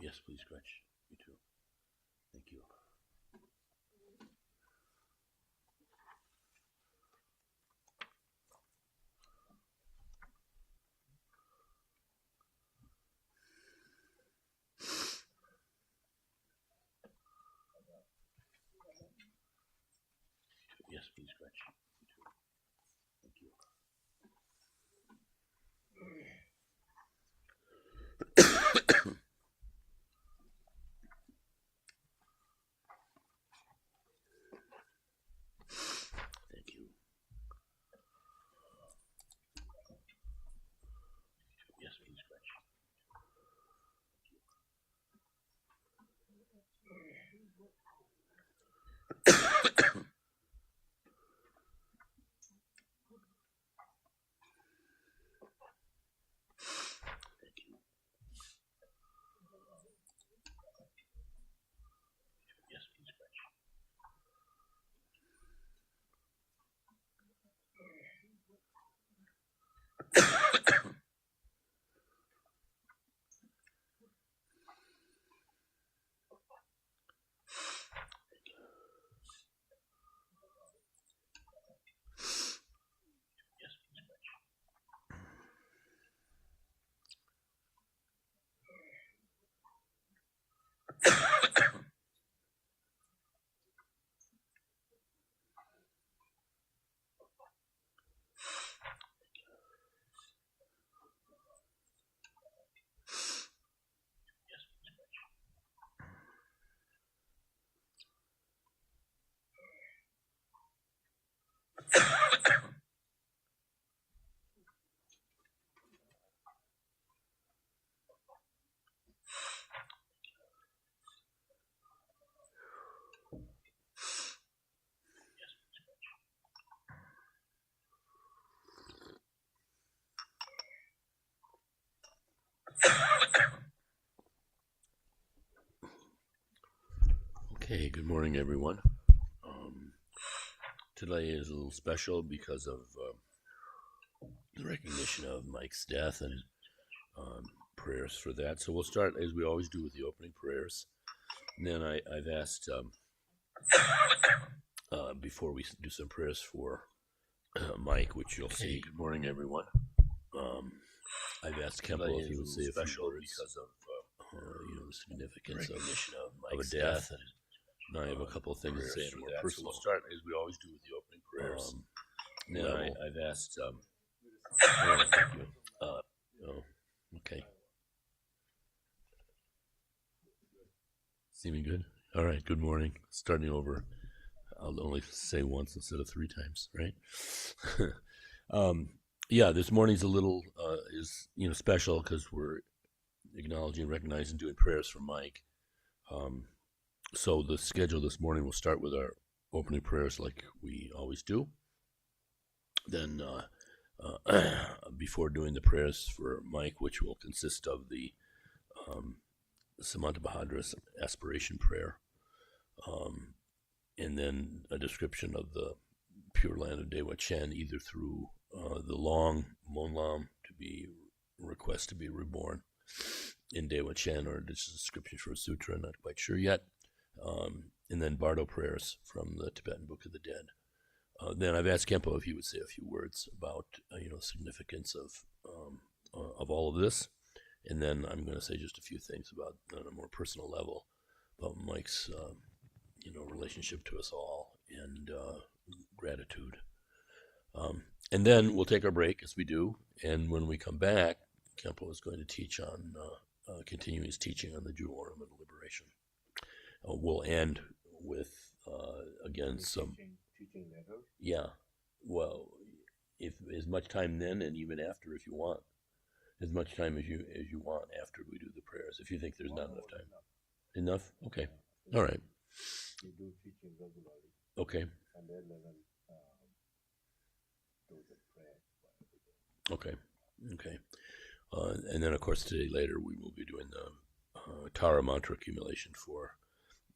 Yes, please, Gretch. You too. Thank you. Yes, please, Gretch. You too. Thank you. Thank you. Yes, please, Gretch. Thank you. Yes, please, Gretch. Yes, please, Gretch. Yes, please, Gretch. Yes, please, Gretch. Okay, good morning, everyone. Today is a little special because of the recognition of Mike's death and prayers for that. So we'll start, as we always do, with the opening prayers. And then I've asked, before we do some prayers for Mike, which you'll see. Good morning, everyone. I've asked Khenpo if he would say a few words because of the significance of Mike's death. And I have a couple of things to say in more personal. So we'll start, as we always do, with the opening prayers. And then I've asked. Thank you. Okay. Seeming good? All right, good morning. Starting over. I'll only say once instead of 3 times, right? Yeah, this morning's a little, is special because we're acknowledging, recognizing, doing prayers for Mike. So the schedule this morning will start with our opening prayers like we always do. Then before doing the prayers for Mike, which will consist of the Samantabhadra's aspiration prayer, and then a description of the Pure Land of Dewa Chen, either through the long Monlam to be request to be reborn in Dewa Chen, or just a description for a sutra, not quite sure yet. And then Bardo prayers from the Tibetan Book of the Dead. Then I've asked Khenpo if he would say a few words about significance of all of this, and then I'm going to say just a few things about, on a more personal level, about Mike's relationship to us all and gratitude. And then we'll take our break, as we do, and when we come back, Khenpo is going to teach on continuing his teaching on the jewel ornament of liberation. We'll end with again some teaching method. Yeah, well, if as much time then, and even after, if you want, as much time as you want after we do the prayers. If you think there's not enough time, enough. Okay, all right. We do teaching regularly. Okay. And then do the prayer. Okay. Okay. And then, of course, today later we will be doing the Tara mantra accumulation for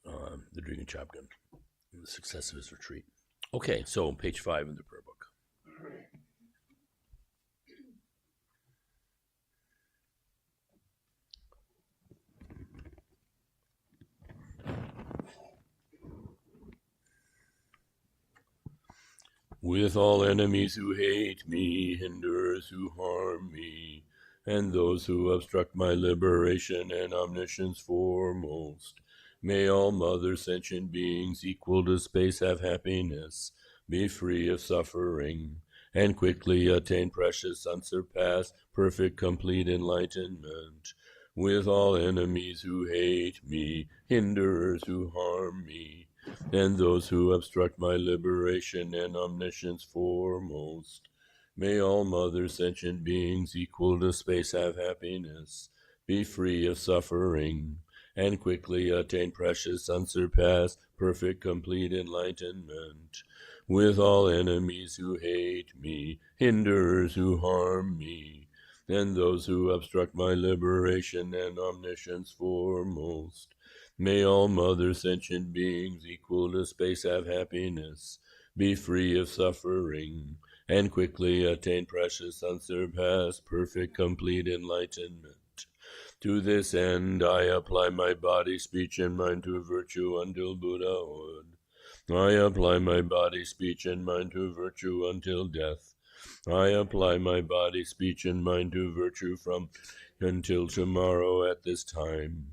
the Drigan Chapgan and the success of his retreat. Okay, so page 5 in the prayer book. with all enemies who hate me, hinderers who harm me, and those who obstruct my liberation and omniscience foremost. May all mother sentient beings equal to space have happiness, be free of suffering, and quickly attain precious, unsurpassed, perfect, complete enlightenment. With all enemies who hate me, hinderers who harm me, and those who obstruct my liberation and omniscience foremost. May all mother sentient beings equal to space have happiness, be free of suffering, and quickly attain precious, unsurpassed, perfect, complete enlightenment. With all enemies who hate me, hinderers who harm me, and those who obstruct my liberation and omniscience foremost. May all mother sentient beings equal to space have happiness, be free of suffering, and quickly attain precious, unsurpassed, perfect, complete enlightenment. To this end I apply my body, speech, and mind to virtue until Buddhahood. I apply my body, speech, and mind to virtue until death. I apply my body, speech, and mind to virtue from until tomorrow at this time.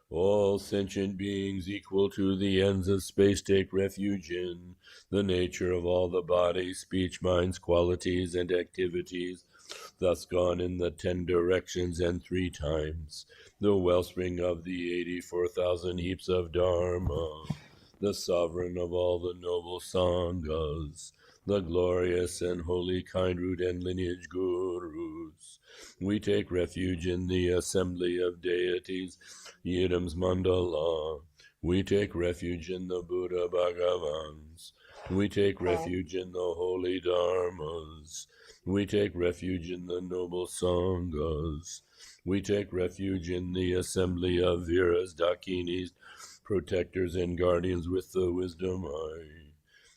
All sentient beings equal to the ends of space take refuge in the nature of all the body, speech, minds, qualities, and activities, thus gone in the 10 directions and 3 times, the wellspring of the 84,000 heaps of Dharma, the sovereign of all the noble Sanghas, the glorious and holy kind root and lineage gurus. We take refuge in the assembly of deities, Yidam's Mandala. We take refuge in the Buddha Bhagavans. We take refuge in the holy Dharmas. We take refuge in the noble Sanghas. We take refuge in the assembly of Viras, Dakinis, protectors and guardians with the wisdom eye.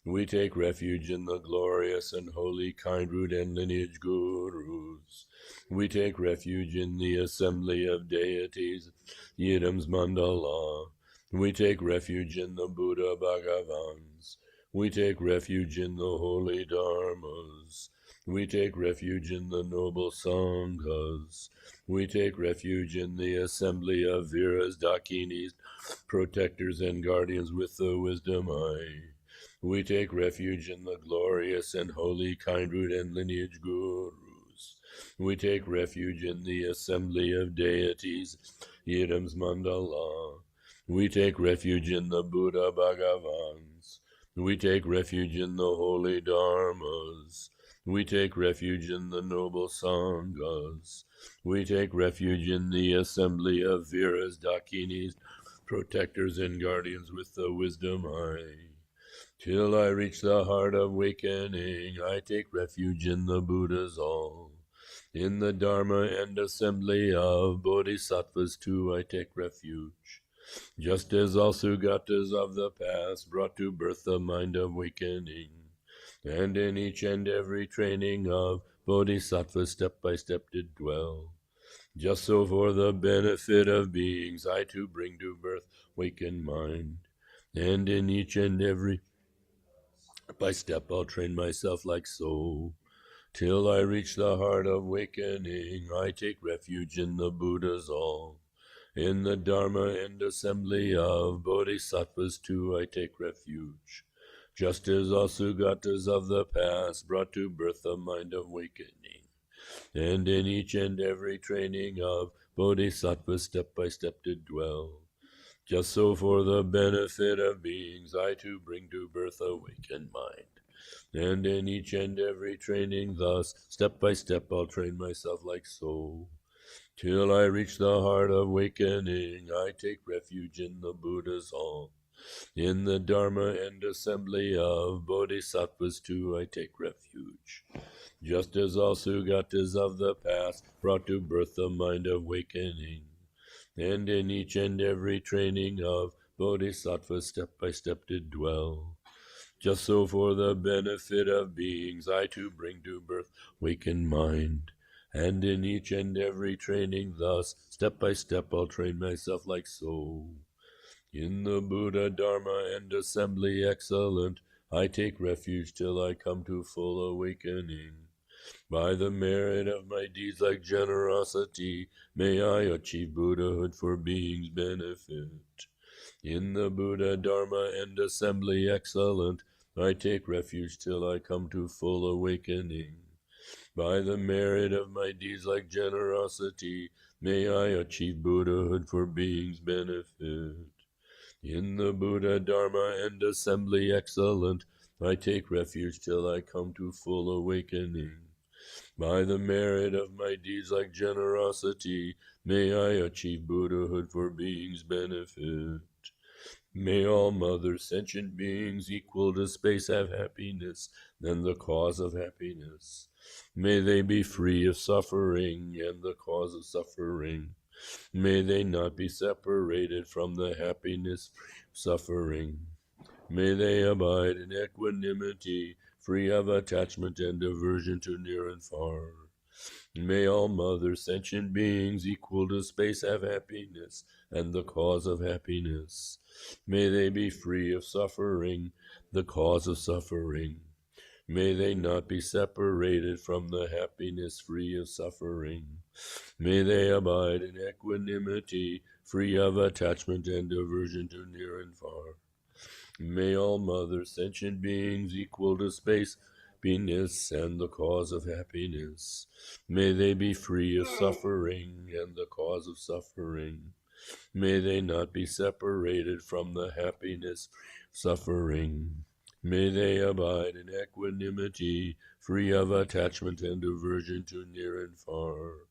We take refuge in the glorious and holy kind root and lineage gurus. We take refuge in the assembly of deities, Yidam's Mandala. We take refuge in the Buddha Bhagavans. We take refuge in the holy Dharmas. We take refuge in the noble Sanghas. We take refuge in the assembly of Viras, Dakinis, protectors and guardians with the wisdom eye. We take refuge in the glorious and holy kind root and lineage gurus. We take refuge in the assembly of deities, Yidam's Mandala. We take refuge in the Buddha Bhagavans. We take refuge in the holy Dharmas. We take refuge in the noble Sanghas. We take refuge in the assembly of Viras, Dakinis, protectors and guardians with the wisdom eye. Till I reach the heart of awakening, I take refuge in the Buddhas all. In the Dharma and assembly of Bodhisattvas too I take refuge. Just as all Sugatas of the past brought to birth the mind of awakening, and in each and every training of Bodhisattvas step by step did dwell. Just so for the benefit of beings I too bring to birth wakened mind, and in each and every by step I'll train myself like so. Till I reach the heart of awakening, I take refuge in the Buddhas all. In the Dharma and assembly of Bodhisattvas too I take refuge. Just as all Sugatas of the past brought to birth the mind of awakening, and in each and every training of Bodhisattvas step by step did dwell. Just so for the benefit of beings I too bring to birth awakened mind. And in each and every training thus, step by step I'll train myself like so. Till I reach the heart of awakening, I take refuge in the Buddhas all. In the Dharma and assembly of Bodhisattvas too I take refuge. Just as all Sugatas of the past brought to birth the mind of awakening, and in each and every training of Bodhisattvas step by step did dwell. Just so for the benefit of beings I too bring to birth wakened mind, and in each and every training thus step by step I'll train myself like so. In the Buddha, Dharma, and assembly excellent I take refuge till I come to full awakening. By the merit of my deeds like generosity, may I achieve Buddhahood for being's benefit. In the Buddha, Dharma, and assembly excellent, I take refuge till I come to full awakening. By the merit of my deeds like generosity, may I achieve Buddhahood for being's benefit. In the Buddha, Dharma, and assembly excellent, I take refuge till I come to full awakening. By the merit of my deeds like generosity, may I achieve Buddhahood for being's benefit. May all mother sentient beings equal to space have happiness, and the cause of happiness. May they be free of suffering and the cause of suffering. May they not be separated from the happiness of suffering. May they abide in equanimity, free of attachment and aversion to near and far. May all mother sentient beings equal to space have happiness and the cause of happiness. May they be free of suffering, the cause of suffering. May they not be separated from the happiness free of suffering. May they abide in equanimity, free of attachment and aversion to near and far. May all mother sentient beings equal to space, happiness, and the cause of happiness. May they be free of suffering and the cause of suffering. May they not be separated from the happiness, suffering. May they abide in equanimity, free of attachment and aversion to near and far.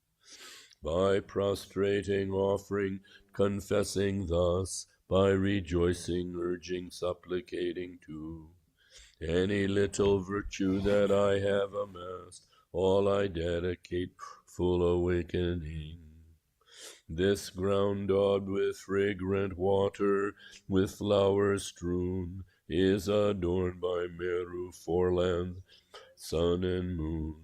By prostrating, offering, confessing thus, by rejoicing, urging, supplicating too, any little virtue that I have amassed, all I dedicate full awakening. This ground daubed with fragrant water, with flowers strewn, is adorned by Meru, foreland, sun and moon.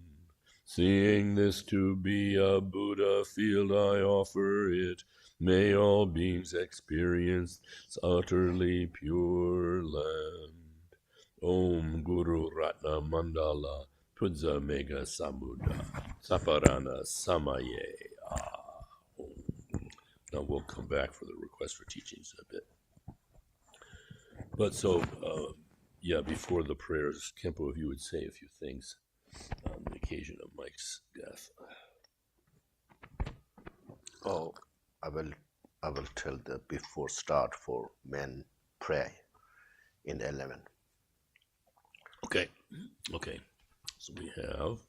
Seeing this to be a Buddha field, I offer it. May all beings experience this utterly pure land. Om Guru Ratna Mandala Pudza Mega Sambuddha Saparana Samaye. Now we'll come back for the request for teachings in a bit. But so, before the prayers, Khenpo, if you would say a few things on the occasion of Mike's death. Oh, I will tell the before start for men pray in 11. Okay. So we have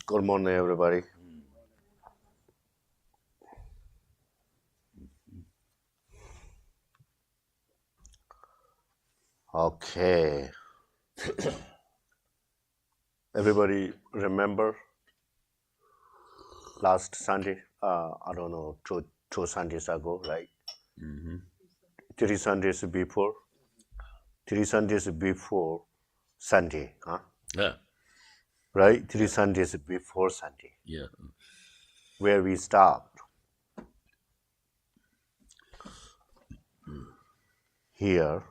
Good morning, everybody. Okay. Everybody remember last Sunday? I don't know, two Sundays ago, right? 3 Sundays before. 3 Sundays before Sunday, huh? yeah. Right? 3 Sundays before Sunday. Yeah. Where we stopped. Here,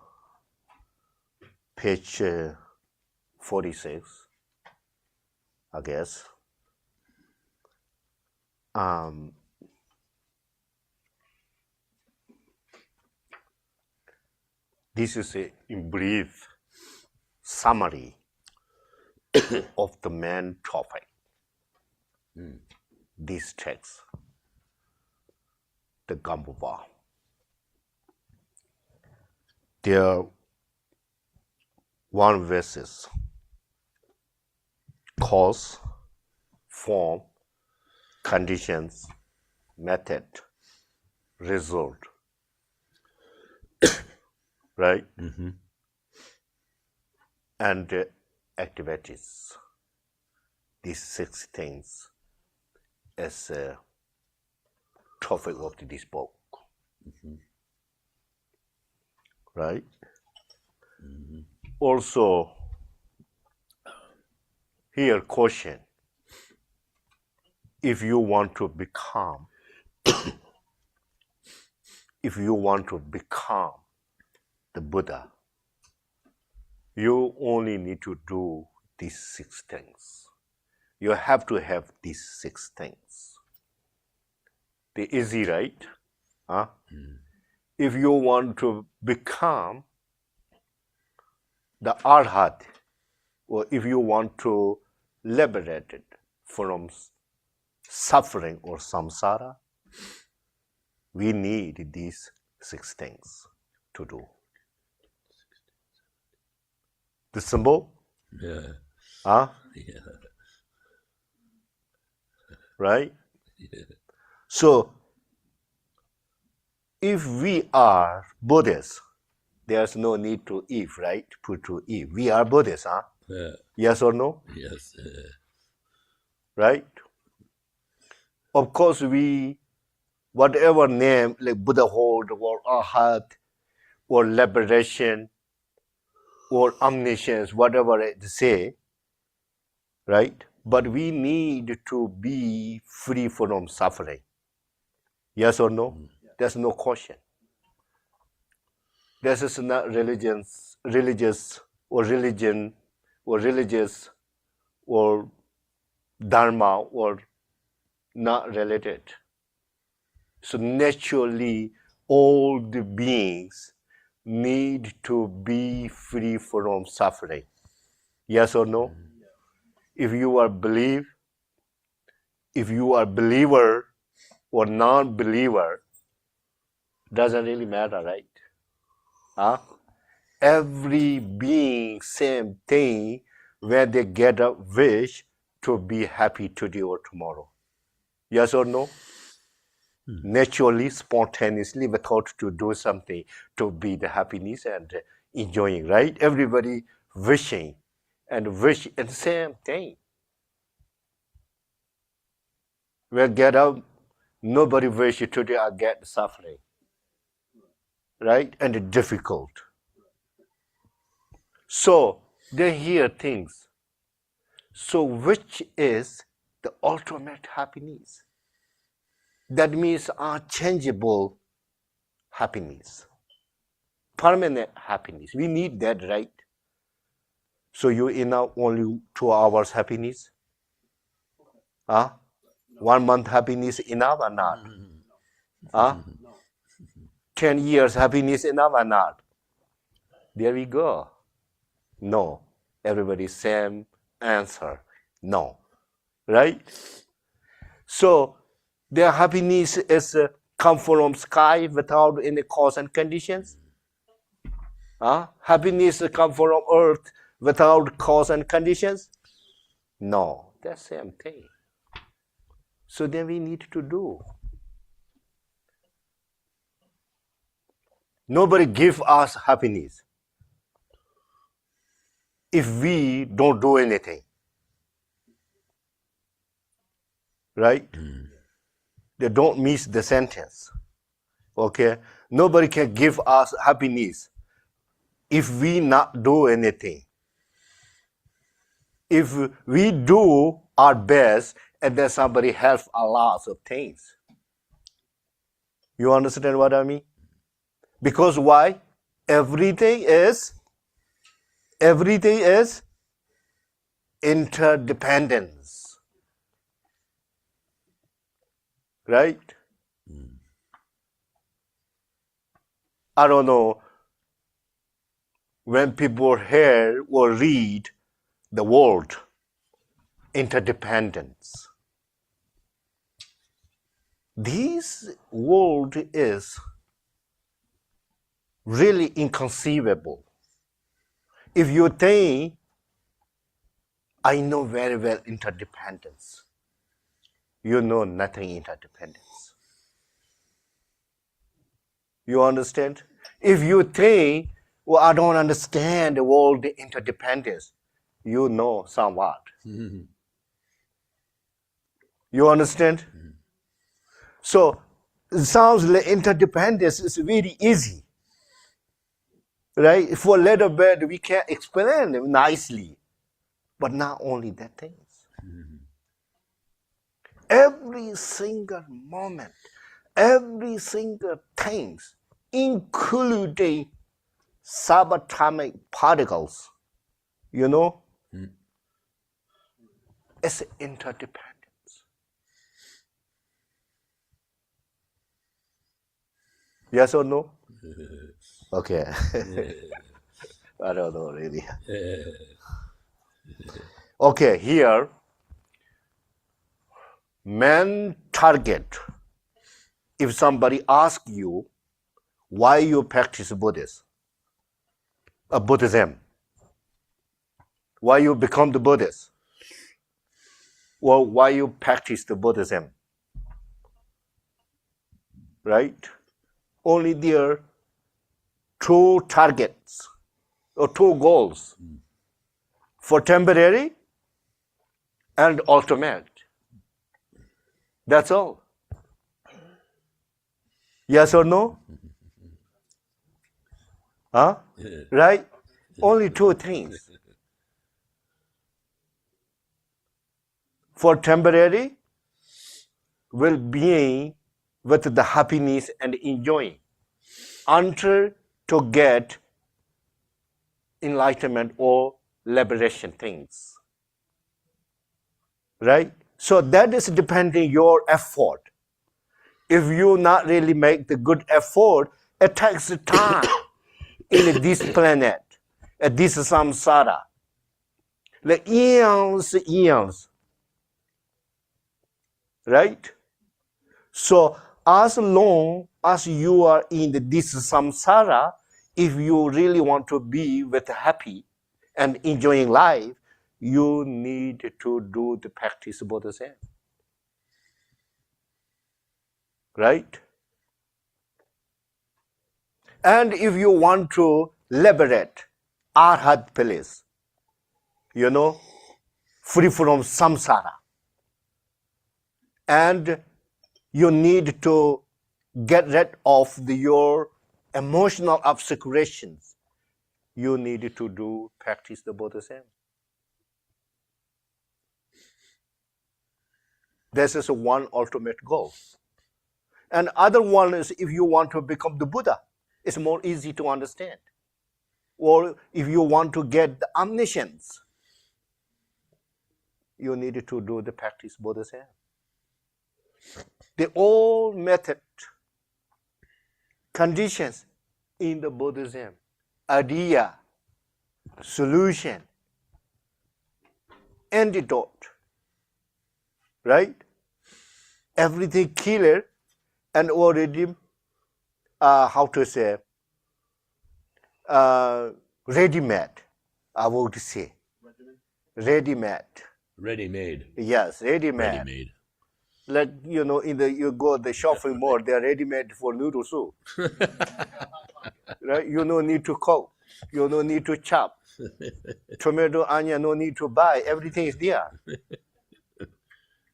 page 46, I guess. This is a brief summary of the main topic. This text, the Gambhapa. There are one verses, cause, form, conditions, method, result, right? And activities. These 6 things as a topic of this book. right? Also, here caution, if you want to become the Buddha, you only need to do these 6 things. You have to have these 6 things. They're easy, right? Huh? If you want to become the Arhat, or if you want to liberate it from suffering or samsara, we need these 6 things to do. The symbol? Yeah. Huh? Yeah. Right? Yeah. So, if we are Buddhists, there's no need to if, right? Put to if. We are Buddhists, huh? Yeah. Yes or no? Yes. Right? Of course, whatever name like Buddhahood or Arhat or liberation or omniscience, whatever they say, right? But we need to be free from suffering. Yes or no? There's no question. This is not religious or religion or religious or dharma or not related. So naturally, all the beings need to be free from suffering. Yes or no? If you are believer or non-believer, doesn't really matter, right? Huh? Every being, same thing, when they get a wish to be happy today or tomorrow. Yes or no? Naturally, spontaneously, without to do something to be the happiness and enjoying, right? Everybody wishing and wish and same thing. When get up, nobody wish today I get suffering, right? And difficult. So they hear things. So which is the ultimate happiness? That means unchangeable happiness, permanent happiness. We need that, right? So you enough only 2 hours happiness? Huh? 1 month happiness enough or not? Huh? 10 years happiness enough or not? There we go. No. Everybody same answer. No. Right? So their happiness is come from sky without any cause and conditions. Happiness come from earth without cause and conditions. No, that's same thing. So then we need to do. Nobody give us happiness if we don't do anything. Right? They don't miss the sentence. Okay? Nobody can give us happiness if we not do anything. If we do our best and then somebody helps a lot of things. You understand what I mean? Because why? Everything is interdependence. Right? I don't know when people hear or read the word interdependence. This word is really inconceivable. If you think, I know very well interdependence, you know nothing interdependence. You understand? If you think, well, I don't understand the word interdependence, you know somewhat. You understand? So It sounds like interdependence is very easy, right? For a little bit, we can explain it nicely, but not only that things. Every single moment, every single things, including subatomic particles, it's interdependence. Yes or no? Okay. I don't know really. Okay, here, main target. If somebody asks you why you practice Buddhism, why you become the Buddhist, or why you practice the Buddhism, right? Only there are two targets or two goals for temporary and ultimate. That's all. Yes or no? Huh? Right? Only two things. For temporary, well-being with the happiness and enjoying until to get enlightenment or liberation things. Right? So that is depending your effort. If you not really make the good effort, it takes time in this planet, this samsara. Like eons. Right? So as long as you are in this samsara, if you really want to be with happy and enjoying life, you need to do the practice Buddhism. Right? And if you want to liberate arhat place, free from samsara, and you need to get rid of your emotional obscurations, you need to practice the Buddhism. This is one ultimate goal. And other one is if you want to become the Buddha, it's more easy to understand. Or if you want to get the omniscience, you need to do the practice Buddhism. The all method, conditions in the Buddhism, idea, solution, antidote, right? Everything clear and already, ready-made, I would say. Ready-made. Ready-made. Yes, ready-made. Ready-made. Like, you go the shopping mall, they are ready-made for noodle soup. Right? You no need to cook. You no need to chop. Tomato, onion, no need to buy. Everything is there.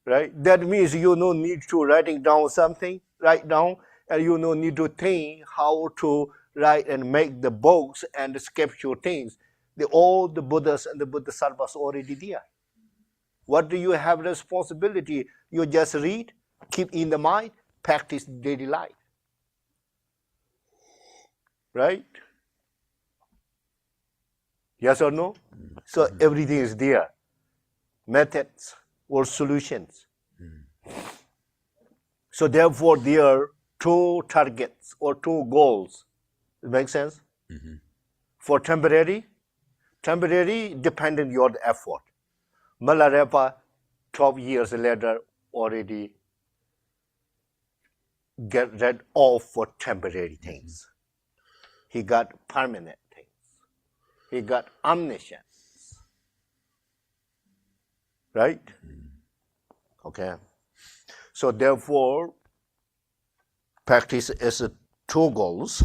Right? That means you no need to writing down something, write down, and you no need to think how to write and make the books and the scripture things. All the Buddhas and the Bodhisattvas already there. What do you have responsibility? You just read, keep in the mind, practice daily life. Right? Yes or no? So everything is there. Methods or solutions. So therefore there are two targets or two goals. It makes sense? Mm-hmm. For temporary dependent your effort. Milarepa 12 years later already get rid of for temporary things. He got permanent things. He got omniscience. Right? Okay. So therefore, practice is two goals.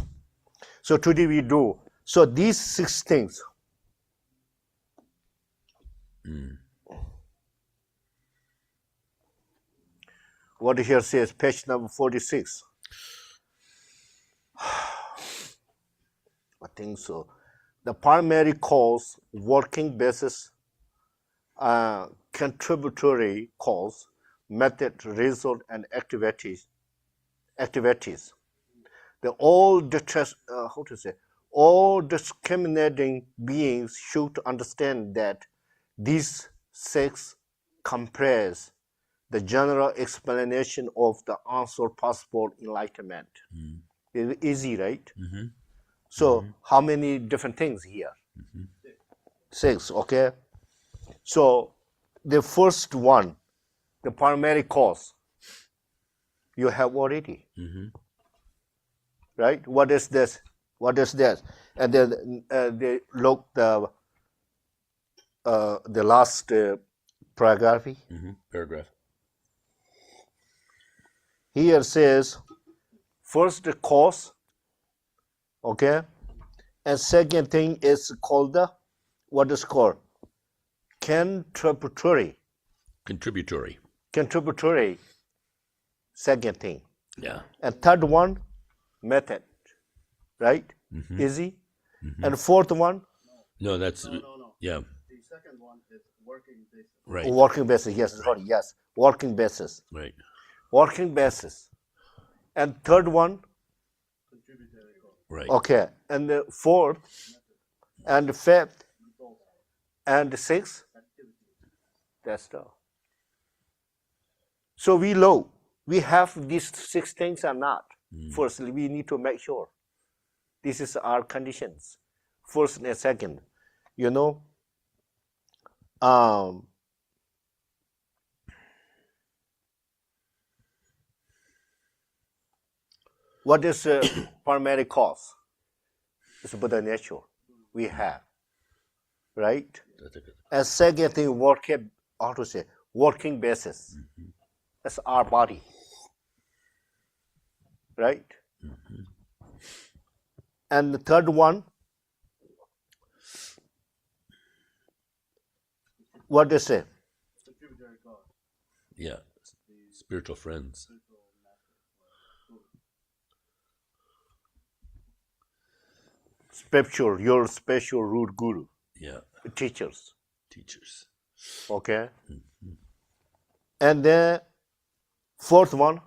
So today we do. So these 6 things. What here says, page number 46. I think so. The primary cause, working basis, contributory cause, method, result, and activities. The how to say, all discriminating beings should understand that these six comprise the general explanation of the answer possible enlightenment. It's easy, right? So how many different things here? Six, okay? So the first one, the primary cause, you have already. Right? What is this? What is this? And then they look the last paragraph. Paragraph. Here says first the cause, okay, and second thing is called the what is called contributory. Contributory. Second thing. Yeah. And third one, method. Right? Easy. And fourth one, No, that's No. yeah. The second one is working basis. Right. working basis. Yes, sorry, yes, working basis. Right. Working basis. And third one, Contributory cause. Right. okay, and the fourth, and the fifth, and the sixth. That's all. So we have these six things or not. Firstly, we need to make sure this is our conditions. First and second, you know, what is primary cause? It's Buddha nature we have, right? And second thing, working basis. That's our body, right? And the third one, what is it? Contributory cause. Yeah. Spiritual friends. Spiritual, your special root guru, Yeah. teachers, Teachers. okay? And then fourth one,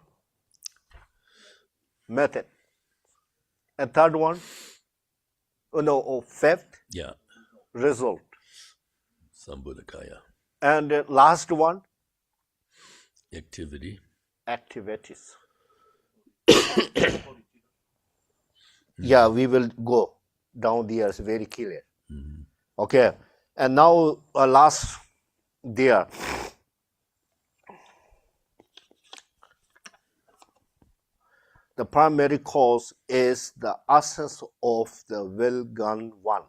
method. And third one, fifth, Yeah. result. Sambuddhakaya. And the last one, Activity. activities. Yeah, we will go down there. It's very clear. Okay, and now last there. The primary cause is the essence of the well-gone one.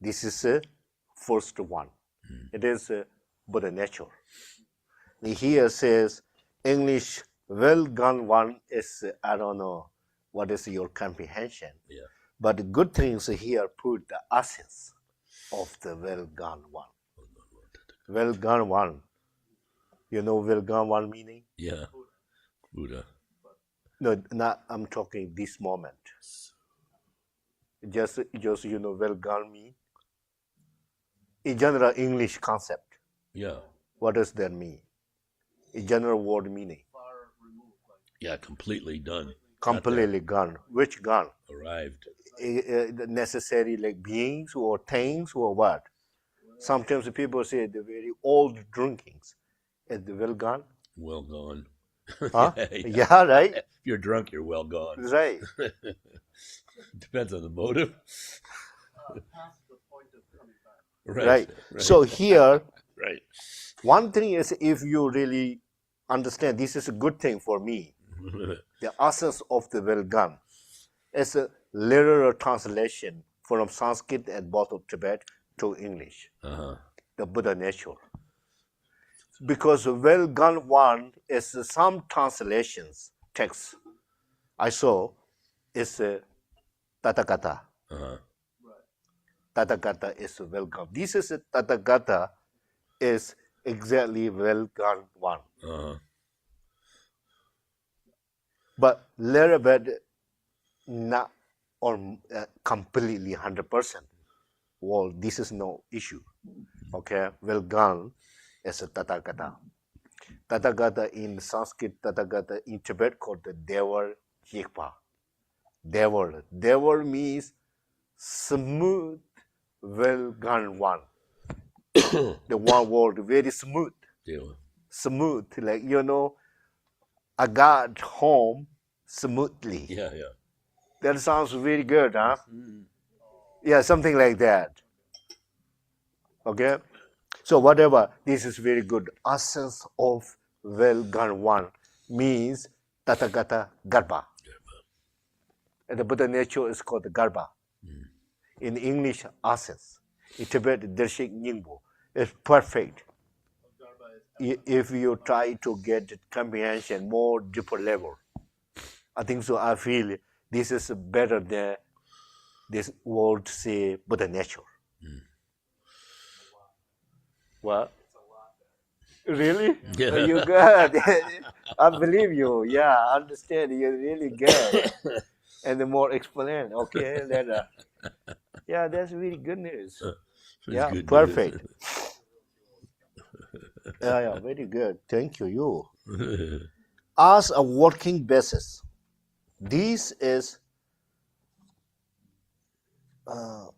This is the first one. It is Buddha nature. Here says English well-gone one is I don't know what is your comprehension. Yeah. But the good things here put the essence of the well-gone one. Well-gone one. You know well-gone one meaning? Yeah. Buddha. No, not I'm talking this moment. Just you know well-gone mean? In general English concept. Yeah. What does that mean? In general word meaning. Far removed. Like Yeah. Completely done. Completely gone. Which gone? Arrived. The necessary like beings or things or what? Sometimes people say the very old drinkings is the well gone. Well gone. Huh? Yeah. Yeah, right? If you're drunk, you're well gone. Right. Depends on the motive. past the point of coming back. Right. So here, Right. one thing is if you really understand this is a good thing for me, the essence of the well gone is a literal translation from Sanskrit and both of Tibet to English. The Buddha nature. Because well gone one is some translations text I saw is Tathagata. Tathagata is well gone. This is Tathagata is exactly well gone one. But little bit not or completely 100%. Well, this is no issue. Okay, well gone as a Tathagata. Tathagata in Sanskrit, Tathagata in Tibet called the Devar Yekpa. Devar. Devar means smooth, well gone one. The one word, very smooth. Dewa. Smooth, like, I got home smoothly. Yeah, yeah. That sounds very good, huh? Mm. Yeah, something like that. Okay? So whatever, this is very good. Essence of well gone one means Tathagata Garbha. And the Buddha nature is called Garbha. Mm. In English, essence. In Tibet, Dershik Nyingbo. It's perfect. If you try to get comprehension more deeper level, I think so. I feel this is better than this word say Buddha nature. Mm. What? Really? Yeah. You good? I believe you. Yeah, I understand. You're really good. And the more explain. Okay, then. Yeah, that's really good news. It's Yeah, good perfect. Yeah, very good. Thank you. news. As a working basis, this is uh,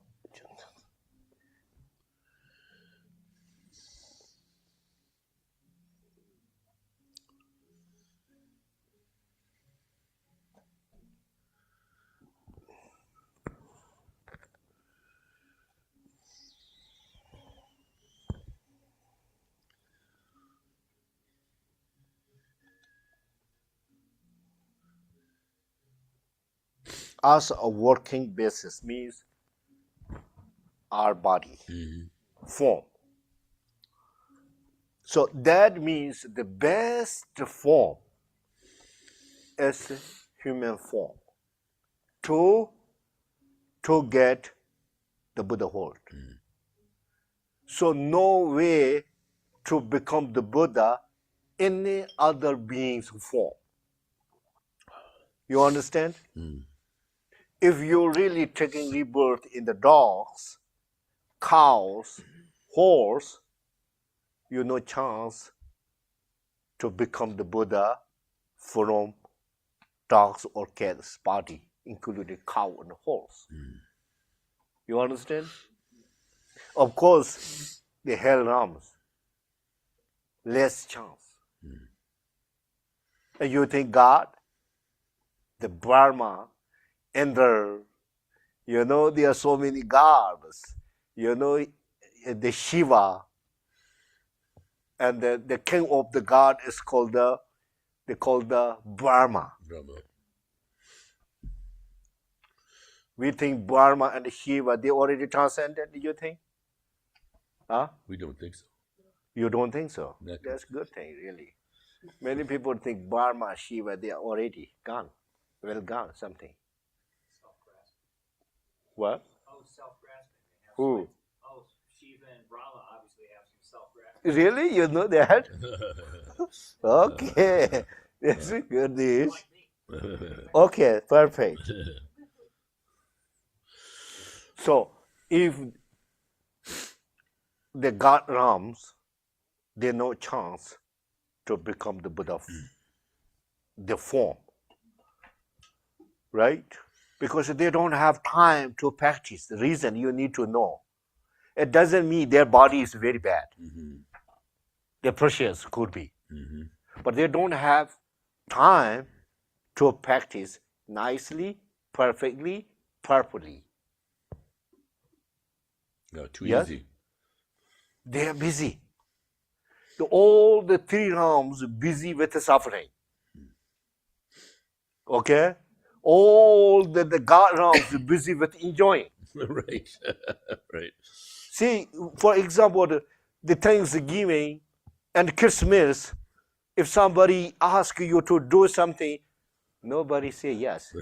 as a working basis means our body Mhm. form. So that means the best form is human form to get the Buddhahood. So no way to become the Buddha any other being's form. You understand? Mm. If you're really taking rebirth in the dogs, cows, horse, you no chance to become the Buddha from dogs or cats body, including cow and horse. You understand? Of course, the hell realms, less chance. And you think God, the Brahma, Indra, there are so many gods. The Shiva, and the king of the god is called the Brahma. Brahma. We think Brahma and Shiva, they already transcended, do you think? Huh? We don't think so. You don't think so? Not That's a good thing, really. Many people think Brahma, Shiva, they are already gone. Well gone, something. What? Oh, self-grasping. They have Who? Oh, Shiva and Brahma obviously have some self-grasping. Really? You know that? Okay. That's a good news. Like me. Okay, perfect. So, if the God realms, they no chance to become the Buddha, the form, right? Because they don't have time to practice. The reason you need to know. It doesn't mean their body is very bad. Mhm. Their precious could be. Mhm. But they don't have time to practice nicely, perfectly, properly. No, too Yes? easy. They are busy. All the three realms busy with the suffering. Okay? All the God realms busy with enjoying. Right. Right. See, for example, the Thanksgiving and Christmas, if somebody asks you to do something, nobody say yes.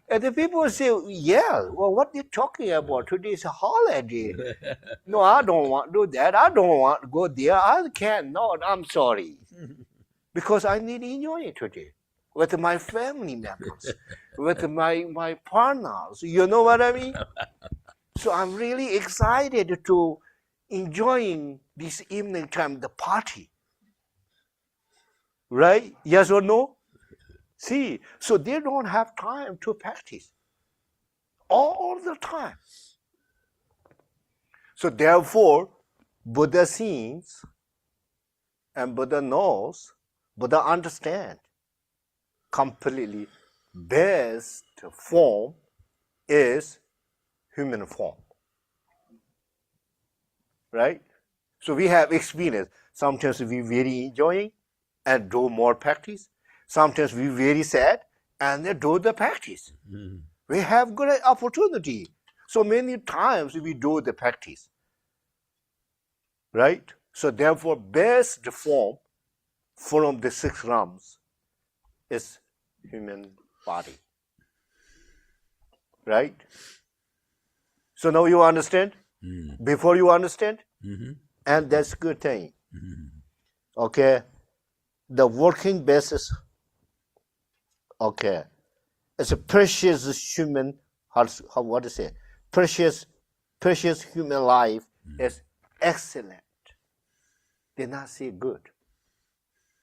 And the people say, yeah, well, what are you talking about? Today is a holiday. No, I don't want to do that. I don't want to go there. I can't. No, I'm sorry. Because I need to enjoy it today. with my family members, with my partners. You know what I mean? So I'm really excited to enjoying this evening time, the party. Right? Yes or no? See, so they don't have time to practice all the time. So therefore, Buddha sees and Buddha knows, Buddha understands completely best form is human form. Right? So we have experience. Sometimes we very enjoying and do more practice. Sometimes we very sad and then do the practice. Mm. We have great opportunity. So many times we do the practice. Right? So therefore, best form from the six realms is human body. Right? So now you understand? Mm. Before you understand? Mm-hmm. And that's good thing. Mm-hmm. Okay? The working basis, okay, it's a precious human, what to say? Precious human life is excellent. They not say good.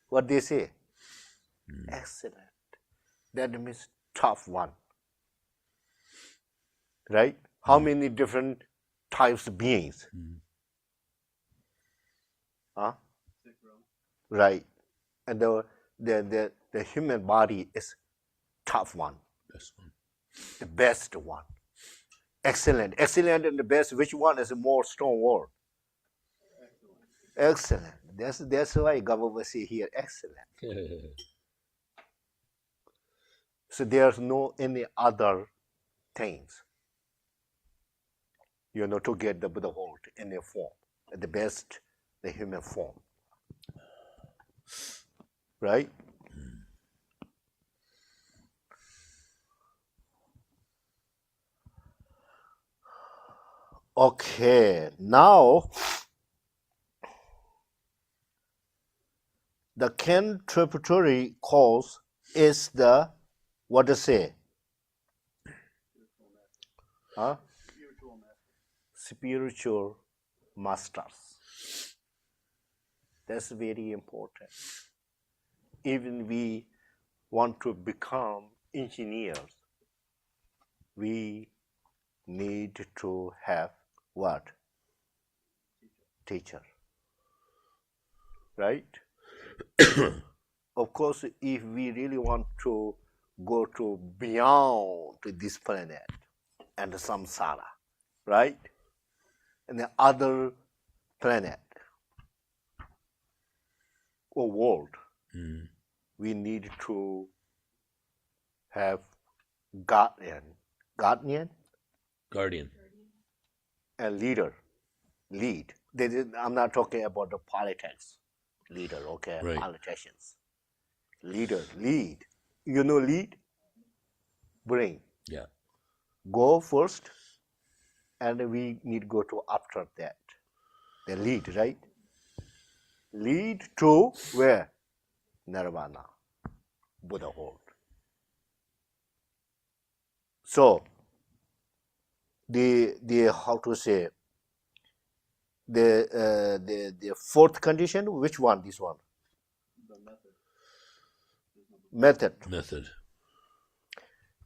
What they say? Excellent. That means tough one. Right? How many different types of beings? Huh? Sick room. Right. And the human body is tough one, Best one. the best one. Excellent. Excellent and the best. Which one is a more strong word? Excellent. That's why government say here excellent. So there's no any other things, to get the Buddha hold in a form. The best, the human form. Right? Okay, now the contributory cause is the, what to say? Huh? Spiritual master. Spiritual masters. That's very important. Even we want to become engineers, we need to have what? Teacher. Right? Of course, if we really want to go to beyond this planet and samsara, right? And the other planet or world, we need to have guardian Guardian. and lead. I'm not talking about the politics leader, okay? Right. Politicians. Lead. You know lead? Bring. Yeah. Go first, and we need to go to after that. The lead, right? Lead to where? Nirvana, Buddhahood. So, the how to say, the fourth condition, which one? This one? The method. Method.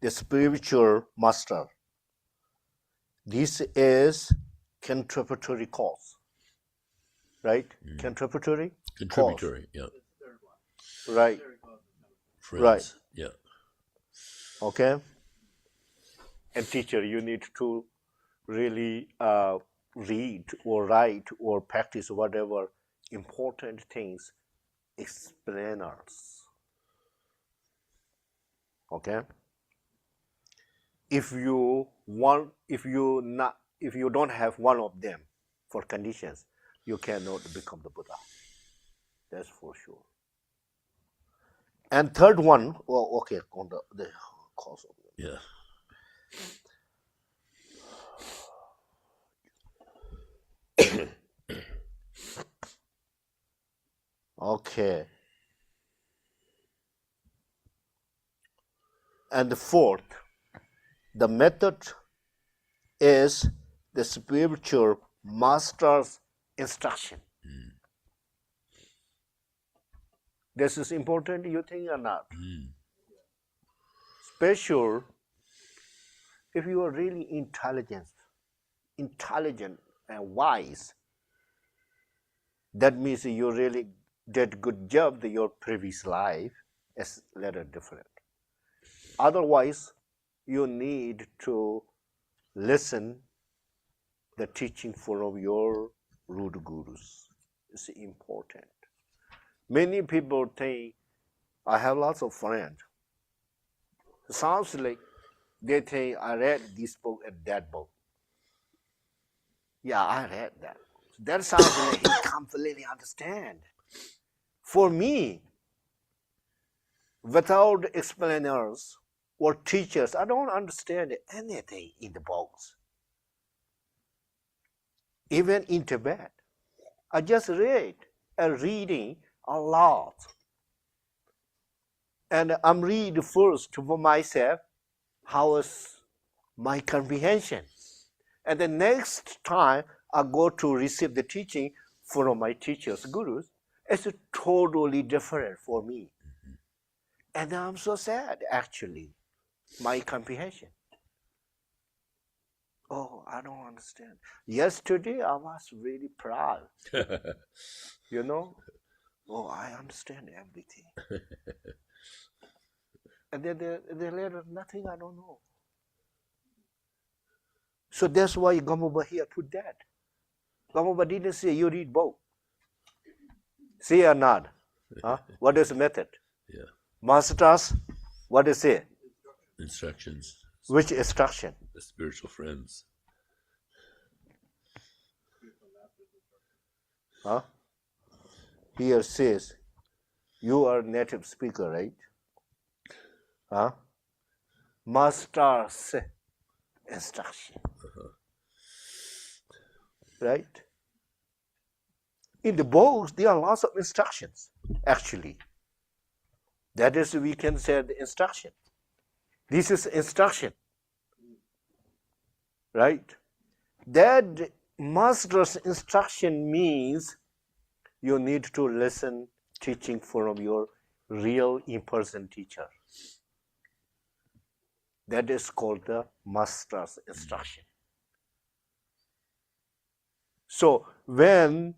The spiritual master. This is contributory cause, right? Contributory Contributory. Yeah. It's the third one. Right. Third cause of chemical. Friends. Right. Yeah. Okay. And teacher, you need to really read or write or practice whatever important things, explainers. Okay. If you don't have one of them for conditions, you cannot become the Buddha. That's for sure. And third one, well, okay, on the cause of it. Yeah. Okay. And the fourth, the method is the spiritual master's instruction. This is important, you think, or not? Special, if you are really intelligent and wise, that means you really did good job in your previous life. It's a little different. Otherwise, you need to listen the teaching from your root gurus. It's important. Many people think, I have lots of friends. It sounds like they think, I read this book and that book. Yeah, I read that. That sounds like he completely understand. For me, without explainers or teachers, I don't understand anything in the books. Even in Tibet, I just read and reading a lot. And I'm reading first for myself, how is my comprehension. And the next time I go to receive the teaching from my teachers, gurus, it's totally different for me. And I'm so sad, actually, my comprehension. Oh, I don't understand. Yesterday, I was really proud. You know? Oh, I understand everything. And then later, nothing I don't know. So that's why Gamaba here put that. Gamaba didn't say you read both. See or not? Huh? What is the method? Yeah. Masters, what is it? Instructions. Which instruction? The spiritual friends. Huh? Here says, you are native speaker, right? Huh? Master's instruction. Right? In the books, there are lots of instructions, actually. That is, we can say the instruction. This is instruction. Right? That master's instruction means you need to listen teaching from your real in-person teacher. That is called the master's instruction. So when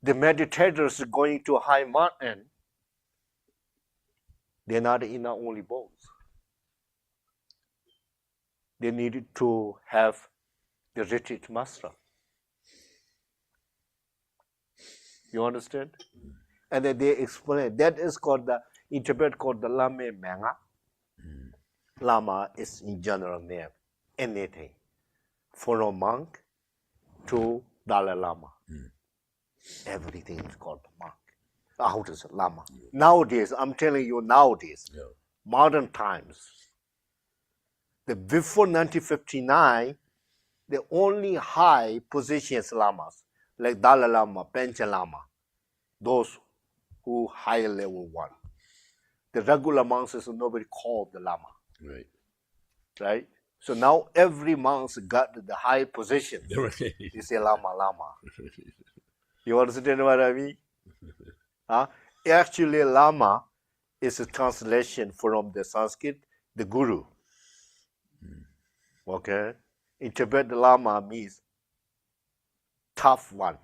the meditators are going to high mountain, they're not in only bones. They needed to have the retreat master. You understand? And then they explain, that is called the, in Tibet called the Lame Manga. Lama is in general name, anything. From a monk to Dalai Lama. Everything is called monk. How does it, Lama? Nowadays, I'm telling you nowadays, modern times, before 1959, the only high positions lamas, like Dalai Lama, Panchen Lama, those who higher level one. The regular monks is nobody called the Lama. Right. Right? So now every monk got the high position. You say Lama, Lama. You understand what I mean? Huh? Actually, Lama is a translation from the Sanskrit, the Guru. Okay? In Tibet, the Lama means tough one.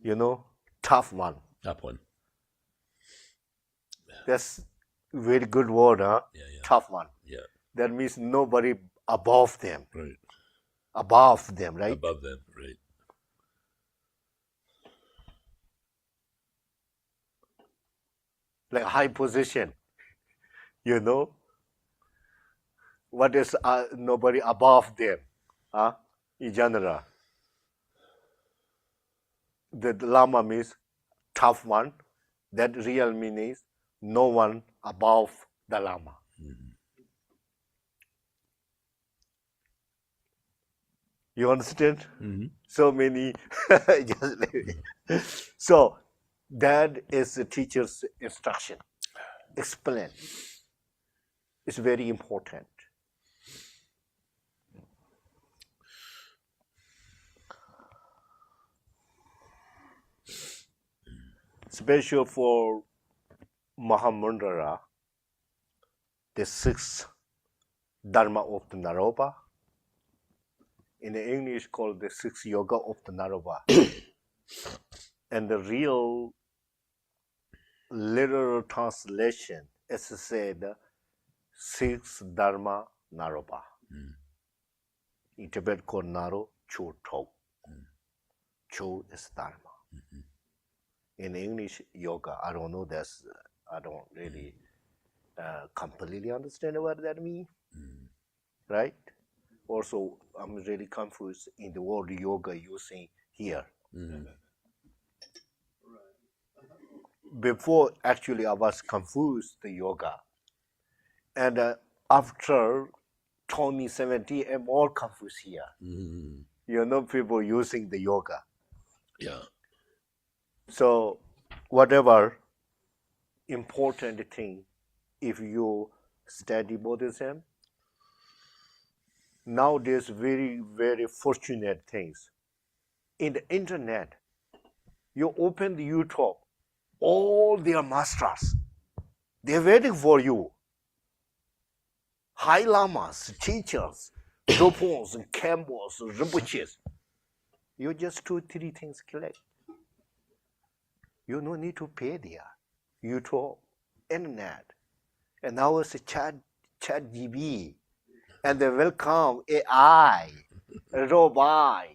You know? Tough one. Top one. That's a very good word, huh? Yeah. Tough one. Yeah. That means nobody above them. Right. Above them, right? Above them. Right. Like high position. You know? What is nobody above them? Huh? In general. The Lama means tough one. That real meaning is no one above the Lama. You understand? So many. So that is the teacher's instruction. explain. It's very important. Special for Mahamudra, the sixth Dharma of the Naropa. In English, called the sixth yoga of the Naropa. And the real literal translation is said sixth Dharma Naropa. In Tibet called Naro Chu To. Chu is Dharma. In English, yoga, I don't know this, I don't really completely understand what that means, right? Also, I'm really confused in the word yoga using here. Before, actually, I was confused the yoga. And after 2017, I'm more confused here. You know, people using the yoga. Yeah. So, whatever important thing, if you study Buddhism, nowadays very, very fortunate things. In the internet, you open the YouTube, all their masters, they're waiting for you. High lamas, teachers, Dopons, Khenpos, Rinpoches. You just 2-3 things collect. You no need to pay there. YouTube, internet. And now it's a chat GB. And they will come AI, robot.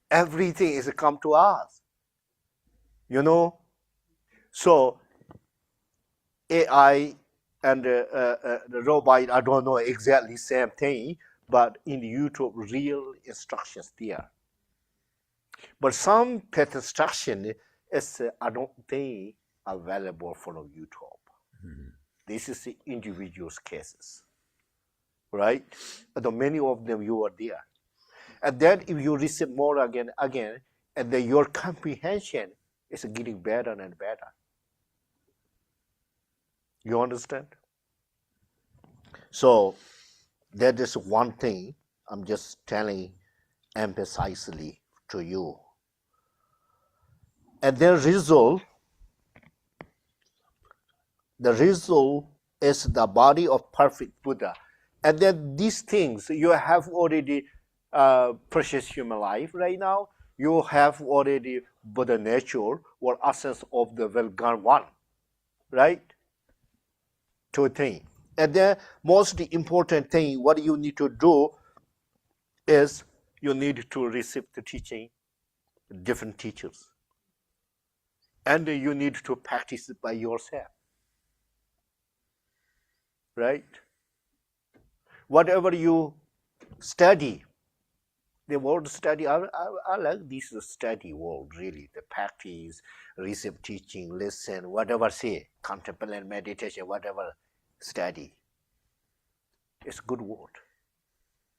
Everything is come to us. You know? So AI and the robot, I don't know exactly same thing, but in YouTube, real instructions there. But some pet instruction is, I don't think, available from YouTube. This is the individual's cases, right? Although many of them you are there. And then if you receive more again, and then your comprehension is getting better and better. You understand? So that is one thing I'm just telling emphasizely to you. And the result is the body of perfect Buddha. And then these things, you have already precious human life right now. You have already Buddha nature or essence of the well-gone one, right? Two things. And then most important thing, what you need to do is you need to receive the teaching, different teachers. And you need to practice it by yourself, right? Whatever you study, the word study, I like this study word, really. The practice, receive teaching, listen, whatever say, contemplate, meditation, whatever study. It's a good word.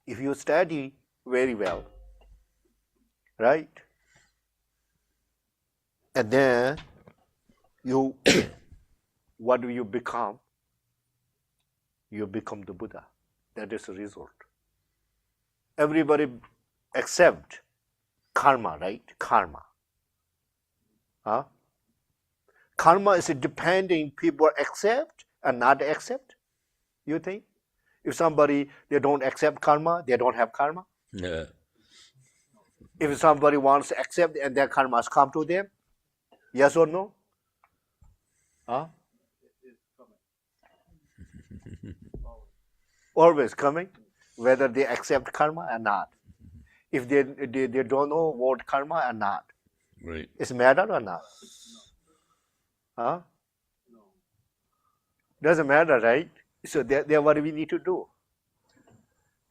If you study very well, right? And then you, what do you become? You become the Buddha. That is the result. Everybody accept karma, right? Karma. Huh? Karma is depending people accept and not accept. You think? If somebody, they don't accept karma, they don't have karma. Yeah. If somebody wants to accept and their karma has come to them, yes or no? Huh? It's coming. Always coming, whether they accept karma or not. If they don't know what karma or not, Right. it's matter or not? Huh? No. Doesn't matter, right? So that's what we need to do.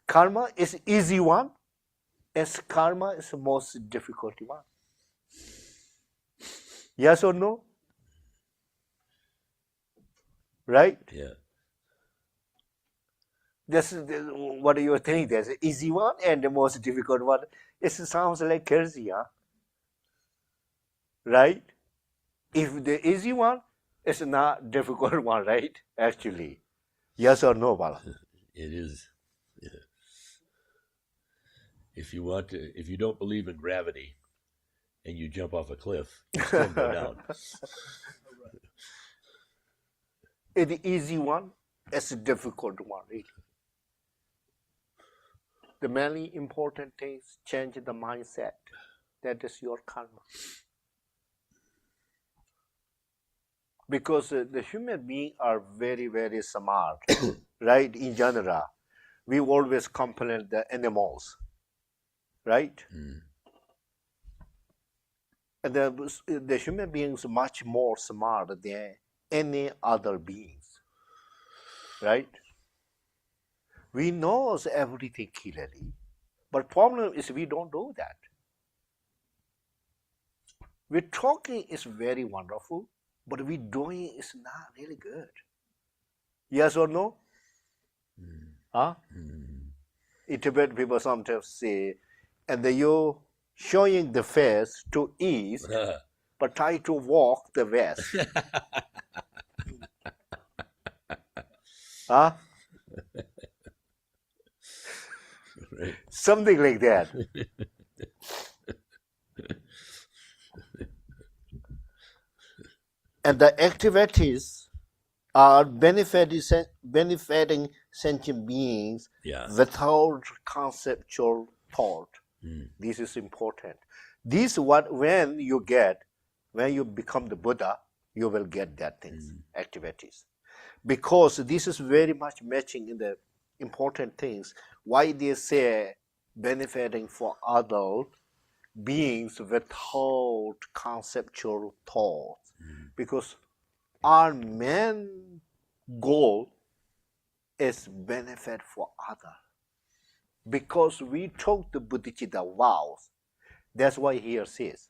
Karma is easy one, as karma is the most difficult one. Yes or no? Right? Yeah. This is what do you think? There's an easy one and the most difficult one. It sounds like crazy, huh? Right? If the easy one, It's not difficult one, right? Actually. Yes or no, Bala? It is. Yeah. If you don't believe in gravity and you jump off a cliff, you still go down. It's the easy one, it's a difficult one, really. The many important things change the mindset. That is your karma. Because the human beings are very, very smart, right? In general, we always complain the animals, right? Mm. And the human beings much more smart than any other beings, right? We knows everything clearly, but problem is we don't do that. We're talking is very wonderful, but we doing is not really good. Yes or no? Mm. Huh? Mm. In Tibet, people sometimes say, and you showing the face to east, but try to walk the west. Huh? Right. Something like that. And the activities are benefiting sentient beings Yeah. without conceptual thought. Mm. This is important. This what when you become the Buddha, you will get that things, activities. Because this is very much matching in the important things. Why they say benefiting for other beings without conceptual thought. Because our main goal is benefit for other. Because we took the Bodhicitta vows. That's why here says.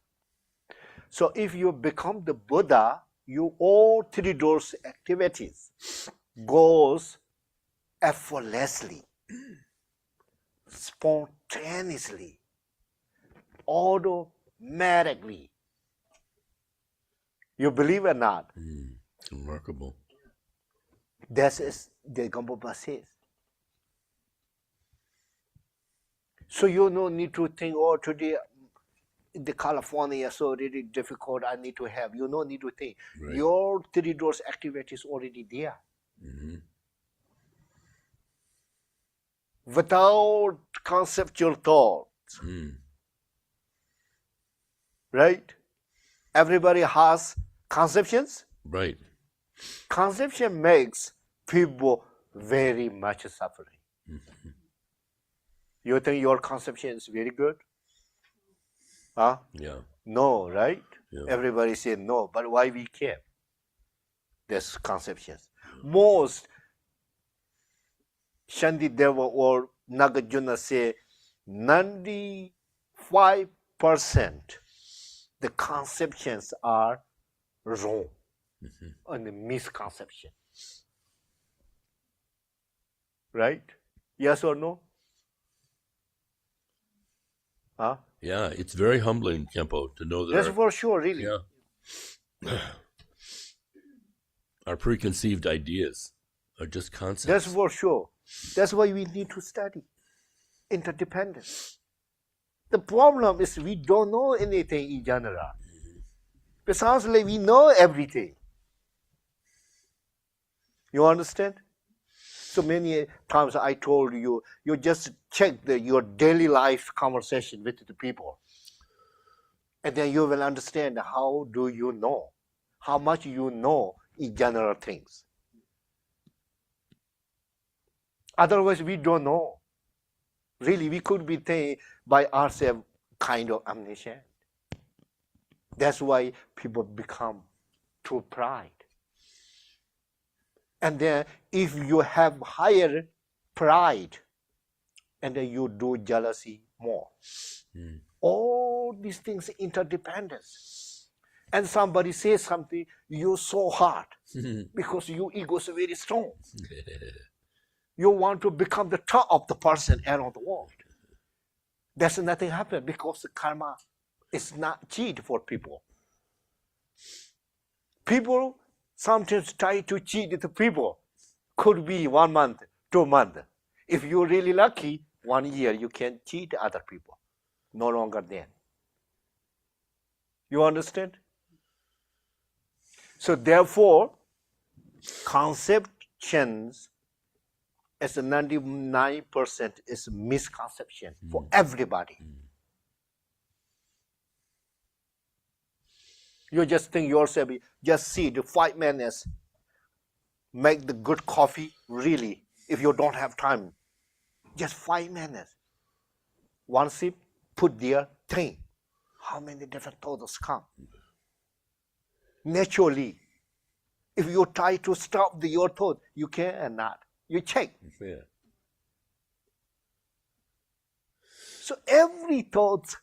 So if you become the Buddha, you all three those activities goes effortlessly, spontaneously, automatically. You believe or not? Mm. Remarkable. That is the Gambapa says. So you don't need to think, oh, today the California is so really difficult, I need to have. You don't need to think. Right. Your three doors activity is already there. Mm-hmm. Without conceptual thought, Mm. right? Everybody has conceptions. Right. Conception makes people very much suffering. Mm-hmm. You think your conception is very good? Huh? Yeah. No, right? Yeah. Everybody said no, but why we care? That's conceptions. Most Shantideva or Nagarjuna say 95% the conceptions are wrong and a misconception. Right? Yes or no? Huh? Yeah. It's very humbling, Khenpo, to know that That's for sure, really. yeah, our preconceived ideas are just concepts. That's for sure. That's why we need to study interdependence. The problem is we don't know anything in general. It sounds like we know everything. You understand? So many times I told you, you just check your daily life conversation with the people. And then you will understand how do you know, how much you know in general things. Otherwise, we don't know. Really, we could be thinking by ourselves kind of omniscient. That's why people become too pride. And then if you have higher pride, and then you do jealousy more. All these things interdependence. And somebody says something, you're so hard because your ego is very strong. You want to become the top of the person around the world. There's nothing happen because the karma is not cheat for people. People Sometimes try to cheat the people. Could be 1 month, 2 months. If you're really lucky, 1 year you can cheat other people. No longer then. You understand? So therefore, conceptions as a 99% is misconception for everybody. You just think yourself, just see the 5 minutes, make the good coffee, really, if you don't have time, just 5 minutes. One sip, put there, think. How many different thoughts come? Naturally, if you try to stop your thought, you cannot. You check. Yeah. So every thought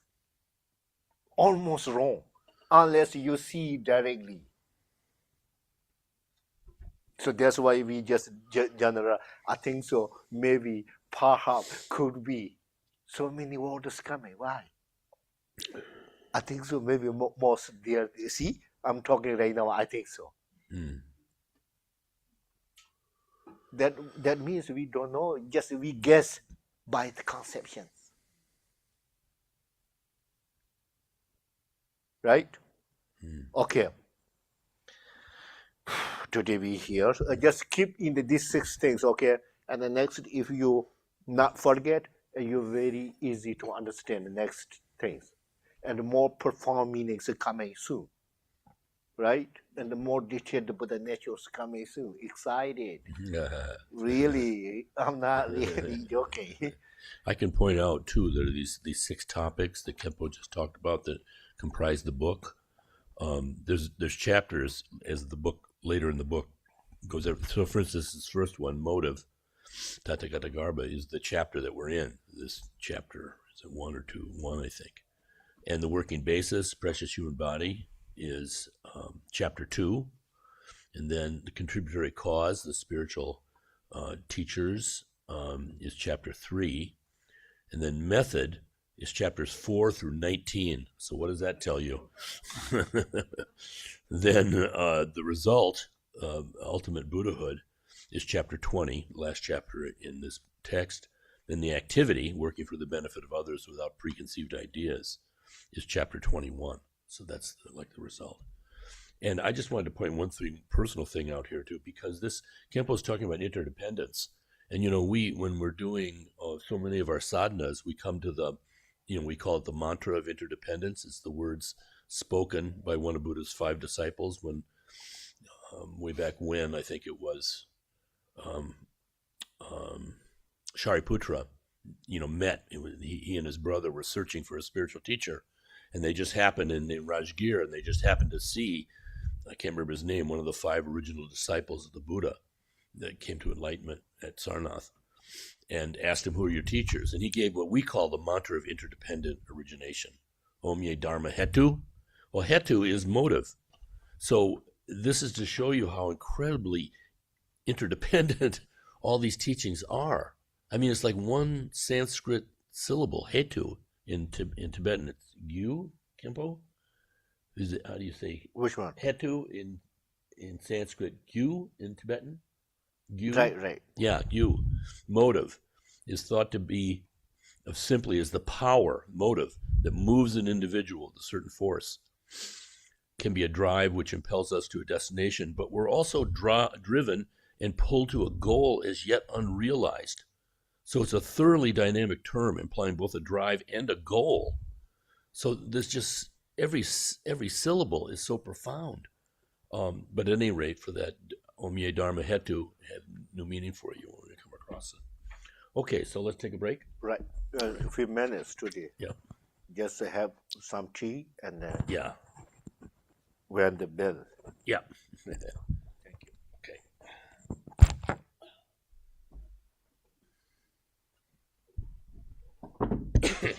almost wrong unless you see directly. So that's why we just general. I think so. Maybe, perhaps, could be. So many words coming. Why? I think so. Maybe most there. See, I'm talking right now. I think so. Mm. That means we don't know. Just we guess by the conceptions. Right? Okay. Today we here. Just keep in these 6 things, okay? And the next, if you not forget, you very easy to understand the next things. And more profound meanings are coming soon. Right? And the more detailed about the nature is coming soon. Excited. Really, I'm not really joking. I can point out too that these 6 topics that Khenpo just talked about that comprise the book. There's chapters as the book later in the book goes over. So, for instance, this first one, motive, Tathagata is the chapter that we're in. This chapter is it 1 or 2? 1, I think. And the working basis, precious human body, is chapter 2. And then the contributory cause, the spiritual teachers, is chapter 3. And then method is chapters 4 through 19. So what does that tell you? Then the result, ultimate Buddhahood, is chapter 20, last chapter in this text. Then the activity, working for the benefit of others without preconceived ideas, is chapter 21. So that's like the result. And I just wanted to point one personal thing out here too, because this Khenpo is talking about interdependence. And when we're doing so many of our sadhanas, we come to the, we call it the mantra of interdependence. It's the words spoken by one of Buddha's 5 disciples when, way back when, I think it was Shariputra, met. He and his brother were searching for a spiritual teacher, and they just happened in Rajgir, and they just happened to see, I can't remember his name, one of the 5 original disciples of the Buddha that came to enlightenment at Sarnath, and asked him, who are your teachers? And he gave what we call the mantra of interdependent origination. Om Ye Dharma Hetu. Well, Hetu is motive. So this is to show you how incredibly interdependent all these teachings are. I mean, it's like one Sanskrit syllable, Hetu, in Tibetan. It's Gyu, Khenpo? How do you say? Which one? Hetu in Sanskrit, Gyu in Tibetan? Gyu? Right. Yeah, Gyu. Motive is thought to be of simply as the power, motive, that moves an individual to a certain force. Can be a drive which impels us to a destination, but we're also driven and pulled to a goal as yet unrealized. So it's a thoroughly dynamic term implying both a drive and a goal. So there's just every syllable is so profound. But at any rate, for that, Om Ye Dharma Hetu had new meaning for you when we come across it. Okay, so let's take a break. Right. A few minutes today. Yeah. Just to have some tea and then Yeah. wear the bell. Yeah. Thank you. Okay.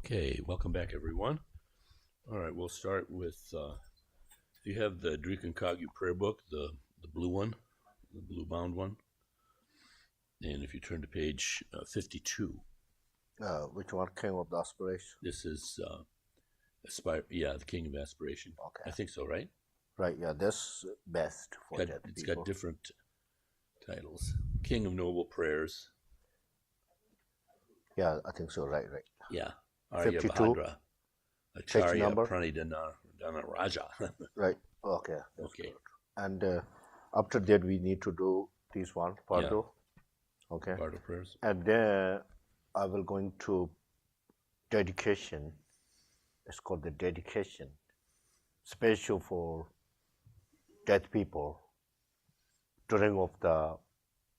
Okay, welcome back, everyone. All right, we'll start with. You have the Drikan Kagyu prayer book, the blue one, the blue bound one, and if you turn to page 52, Which one came of the aspiration? this is the King of Aspiration. Okay. I think so, right? Right, yeah, that's best for that It's people. got different titles. King of Noble Prayers. Yeah, I think so, right. Yeah. Arya 52. Bhadra. Acharya number? Pranidhana Raja. Right, okay. That's Okay. good. And after that, we need to do this one, part Yeah. 2. Okay. Bardo prayers. And then I will go into dedication. It's called the dedication, special for dead people during of the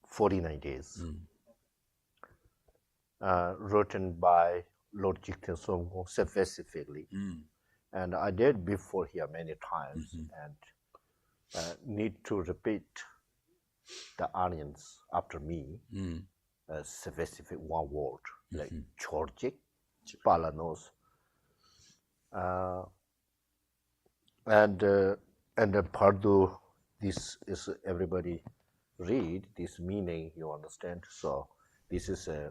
49 days. Written by Lord Jigten Songkong specifically. And I did before here many times and need to repeat the audience after me a specific one word like Chorjik, Palanos. And the Pardu, this is everybody read this meaning, you understand? So this is a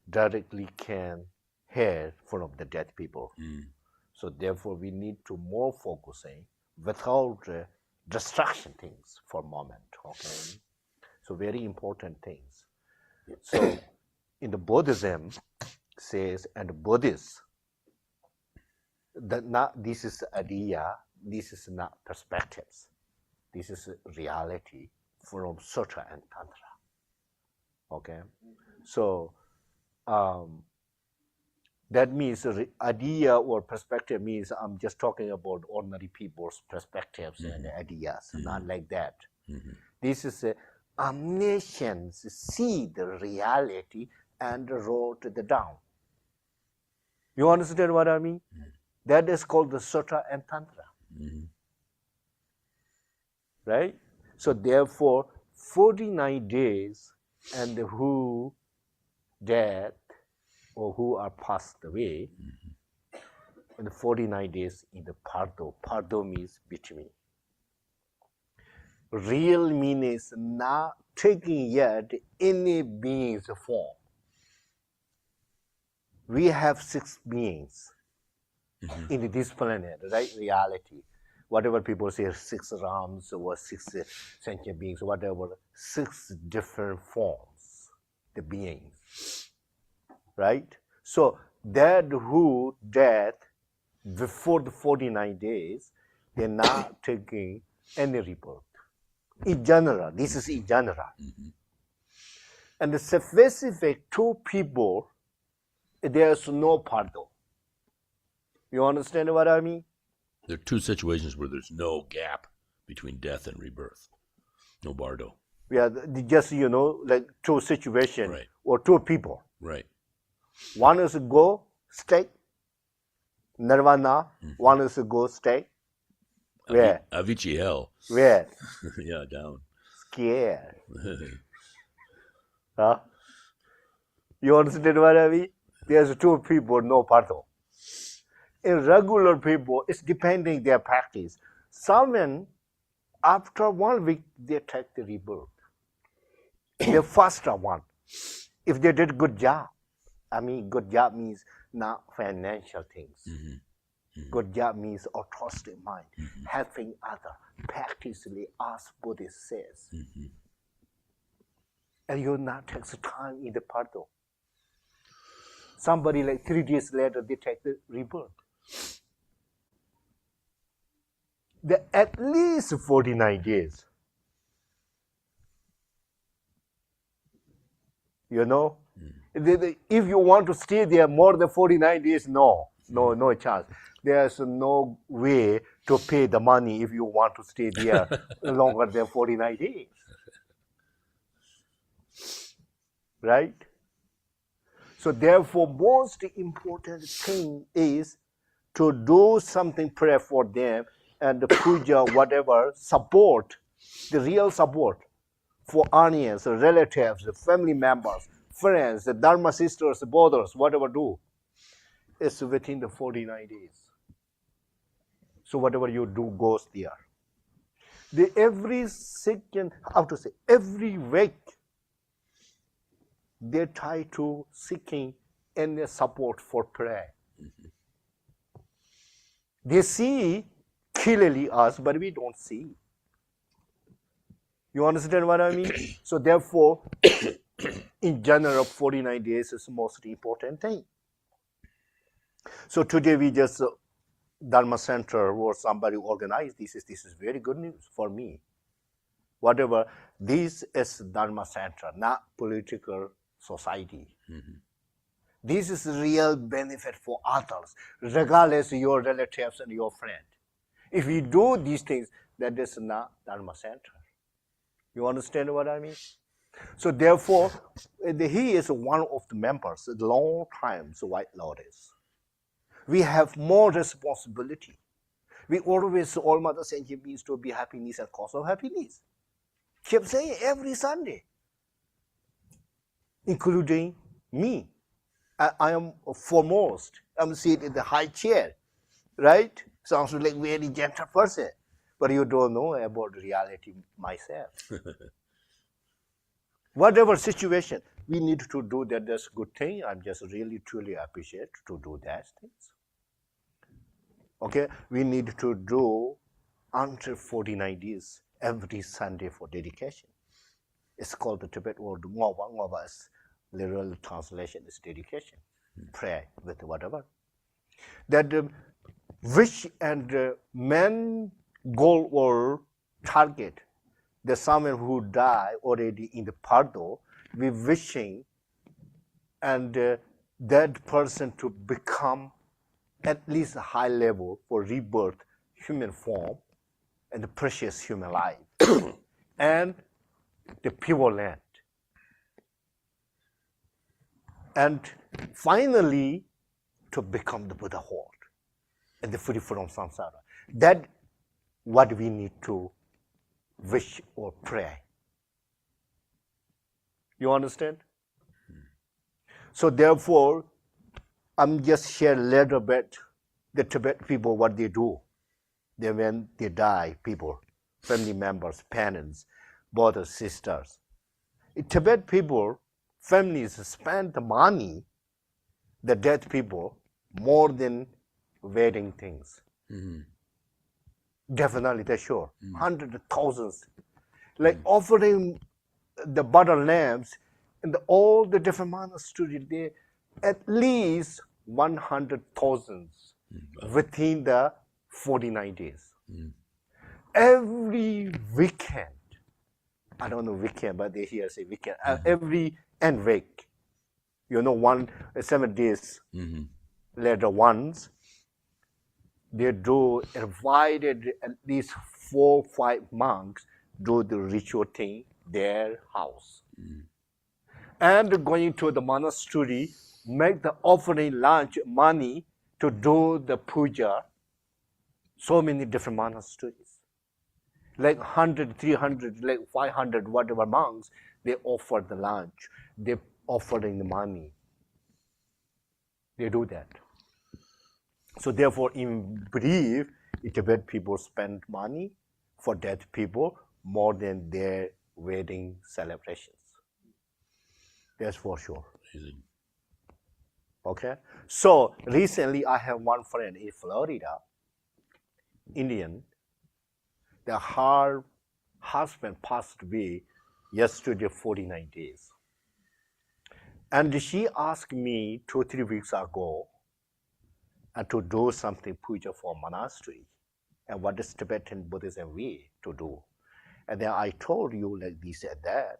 directly can hear from the dead people. So therefore we need to more focusing without distraction things for a moment. Okay, so very important things. So in the Buddhism says, and Buddhists, that not this is idea, this is not perspectives, this is reality from Sutra and Tantra. Okay, so that means idea or perspective means I'm just talking about ordinary people's perspectives and ideas, not like that. This is omniscience, see the reality and wrote it down. You understand what I mean? That is called the Sutra and Tantra. Right? So therefore, 49 days and who dead or who are passed away in the 49 days in the Pardo. Pardo means between. Real meaning is not taking yet any being's form. We have 6 beings in this planet, right? Reality. Whatever people say, 6 Rams or 6 sentient beings, whatever, 6 different forms, the beings. Right? So that who dead before the 49 days, they're not taking any rebirth. In general, this is in general. And the specific 2 people, there's no pardo. You understand what I mean? There are 2 situations where there's no gap between death and rebirth. No bardo. Yeah, just, like 2 situations Right. or 2 people. Right. One is go, stay, nirvana. One is go, stay. Where? Avicii hell. Where? Yeah, down. Scared. Huh? You understand what I mean? There's 2 people, no pardo. In regular people, it's depending their practice. Someone, after 1 week, they take the rebirth. The first one, if they did good job. I mean, good job means not financial things. Good job means altruistic mind, helping other, practically as Buddhist says. And you not take the time in the pardo. Somebody like 3 days later, they take the rebirth. At least 49 days. If you want to stay there more than 49 days, no chance. There's no way to pay the money if you want to stay there longer than 49 days. Right? So therefore, most important thing is to do something prayer for them and the puja, whatever, support, the real support for audience, relatives, family members, friends, the dharma sisters, brothers, whatever do. is within the 49 days. So whatever you do goes there. Every second, how to say, every week, they try to seeking any support for prayer. They see clearly us, but we don't see. You understand what I mean? So therefore, in general, 49 days is the most important thing. So today we just Dharma Center or somebody organized this is very good news for me. Whatever, this is Dharma Center, not political society. This is real benefit for others, regardless of your relatives and your friend. If you do these things, that is not Dharma Center. You understand what I mean? So therefore, he is one of the members, a long time, so White Lotus. We have more responsibility. We always, all Mother Saint means to be happiness and cause of happiness. Keep saying every Sunday, including me. I am foremost. I'm seated in the high chair, right? Sounds like very gentle person, but you don't know about reality myself. Whatever situation, we need to do that. That's a good thing. I'm just really, truly appreciate to do that things. Okay, we need to do until 49 days every Sunday for dedication. It's called the Tibet word Ngoba. Ngoba is literal translation is dedication, prayer with whatever. That wish and main goal or target, the someone who died already in the Pardo, we wishing and that person to become at least a high level for rebirth, human form, and the precious human life, and the pure land. And finally, to become the Buddhahood and the free from samsara. That's what we need to wish or pray. You understand? So therefore, I'm just share a little bit the Tibet people, what they do. When they die, people, family members, parents, brothers, sisters. In Tibet people, families spend the money, the dead people, more than wedding things. Definitely, that's sure. Hundreds of thousands. Like offering the butter lamps in all the different monasteries, they at least 100,000 within the 49 days. Every weekend, I don't know weekend, but they here say weekend, every end week, 7 days later once, they do invited at least 4 or 5 monks do the ritual thing their house. And going to the monastery, make the offering lunch money to do the puja. So many different monasteries. Like 100, 300, like 500, whatever monks, they offer the lunch. They offering the money. They do that. So therefore, in brief, Tibet people spend money for dead people more than their wedding celebrations. That's for sure. Amazing. Okay? So recently, I have one friend in Florida, Indian. Her husband passed away yesterday, 49 days. And she asked me 2-3 weeks ago to do something puja for monastery and what is Tibetan Buddhism way to do. And then I told you like this and that.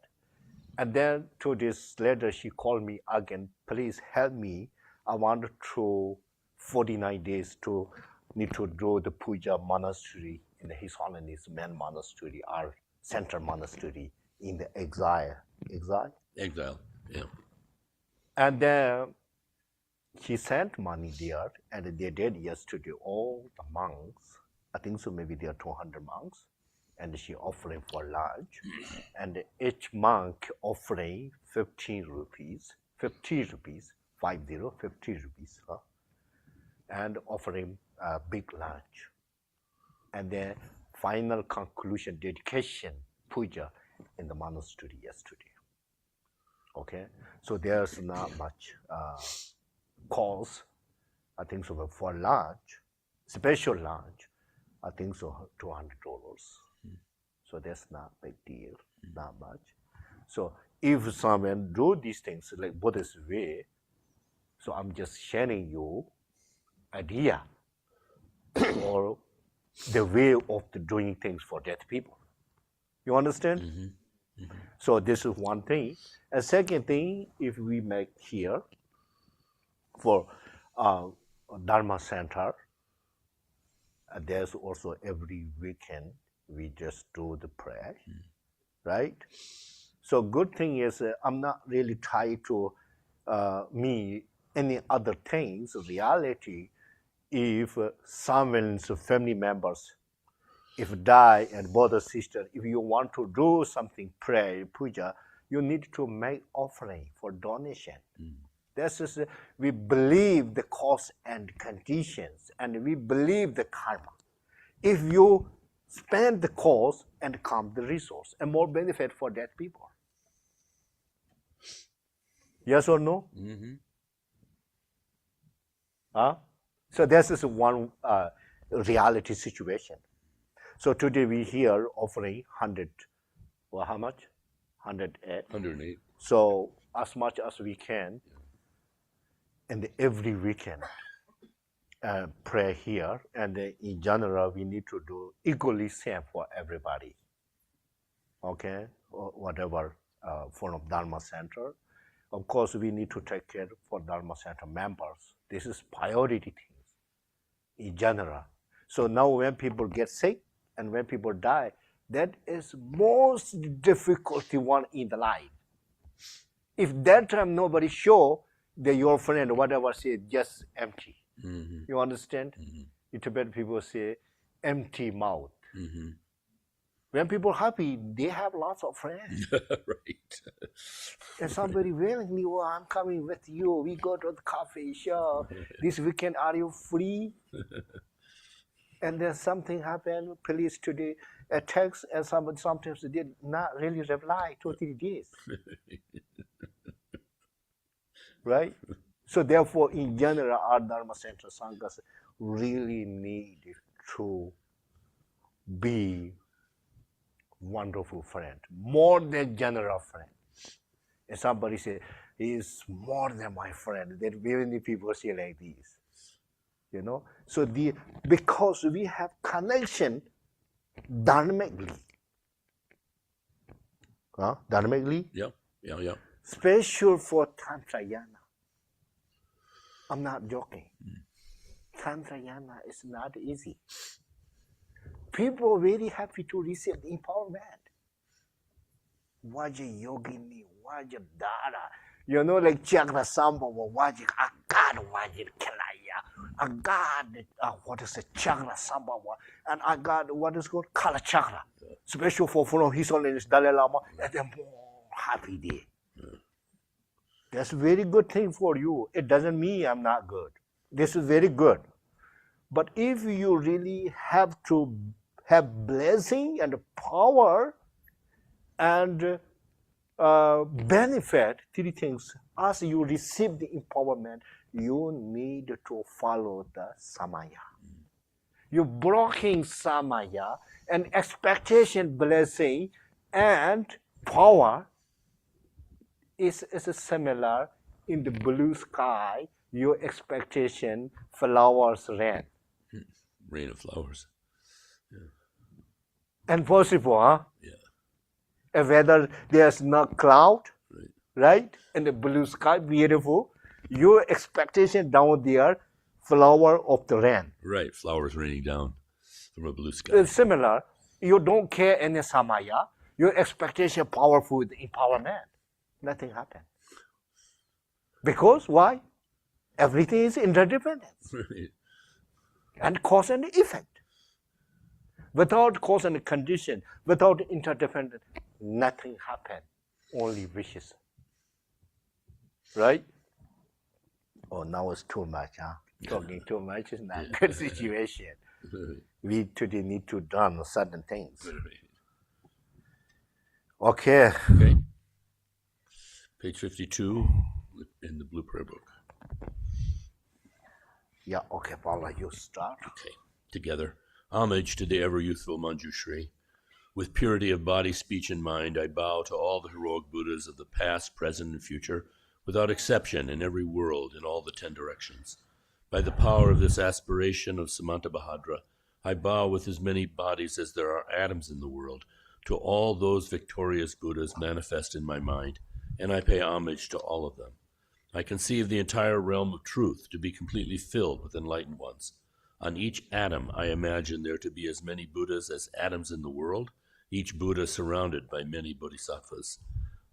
And then 2 days later, she called me again, please help me. I want to 49 days to need to do the puja monastery in the His Holiness main monastery, our center monastery in the exile. Exile, yeah. And then she sent money there, and they did yesterday. All the monks, I think so, maybe there are 200 monks, and she offering for lunch, and each monk offering 50 rupees, 50 rupees. Huh? and offering a big lunch. And then final conclusion, dedication, puja in the monastery yesterday. Okay, so there's not much cost. I think so for lunch, special lunch, I think so $200. So that's not big deal, not much. So if someone do these things like Buddhist way, so I'm just sharing you idea or the way of doing things for dead people. You understand? So this is one thing. And second thing, if we make here for Dharma Center, there's also every weekend we just do the prayer, right? So good thing is I'm not really trying to me any other things. Reality, if someone's family members, if die and brother sister, if you want to do something pray puja, you need to make offering for donation. This is we believe the cause and conditions, and we believe the karma. If you spend the cause and come the resource, and more benefit for that people. Yes or no? So this is one reality situation. So today we here offering 100, well, how much? 108. 108. So as much as we can, and every weekend pray here, and in general we need to do equally same for everybody. Okay, or whatever form of Dharma Center. Of course, we need to take care for Dharma Center members. This is priority things in general. So now when people get sick and when people die, that is most difficulty one in the life. If that time nobody show that your friend, whatever say, just empty. You understand? In Tibet people say, empty mouth. When people happy, they have lots of friends. Right. And somebody willingly, oh, I'm coming with you. We go to the coffee shop. This weekend, are you free? And then something happened. Police today attacks, and sometimes they did not really reply 2 or 3 days. Right? So therefore, in general, our Dharma Center Sanghas really need to be wonderful friend, more than general friend. And somebody say, he is more than my friend. There very many people say like this. You know? So because we have connection dharmically. Dharmically? Yeah. Special for Tantrayana. I'm not joking. Tantrayana is not easy. People are very happy to receive the empowerment. Vaja yogini, vaja dara. You know, like chakra sambhava, vaja agad, vaja kalaya. Agad, what is the chakra sambhava? And agad, what is called kala chakra. Special for His Holiness Dalai Lama, and they're more happy there. That's a very good thing for you. It doesn't mean I'm not good. This is very good. But if you really have to have blessing and power and benefit, 3 things. As you receive the empowerment, you need to follow the samaya. You're blocking samaya and expectation, blessing, and power is similar in the blue sky. Your expectation, flowers, rain. Rain of flowers. And possible, huh? Yeah. And whether there's no cloud, right? And the blue sky, beautiful. Your expectation down there, flower of the rain. Right, flowers raining down from a blue sky. It's similar. You don't care any samaya. Your expectation powerful, the empowerment. Nothing happens. Because why? Everything is interdependence. Right. And cause and effect. Without cause and condition, without interdependence, nothing happens. Only wishes. Right? Oh, now it's too much, huh? Talking too much is not a good situation. We today need to done certain things. Okay. Okay. Page 52 in the Blue Prayer Book. Yeah, okay, Paula, you start. Okay. Together. Homage to the ever-youthful Manjushri. With purity of body, speech, and mind, I bow to all the heroic Buddhas of the past, present, and future, without exception, in every world, in all the 10 directions. By the power of this aspiration of Samantabhadra, I bow with as many bodies as there are atoms in the world to all those victorious Buddhas manifest in my mind, and I pay homage to all of them. I conceive the entire realm of truth to be completely filled with enlightened ones. On each atom, I imagine there to be as many Buddhas as atoms in the world, each Buddha surrounded by many bodhisattvas.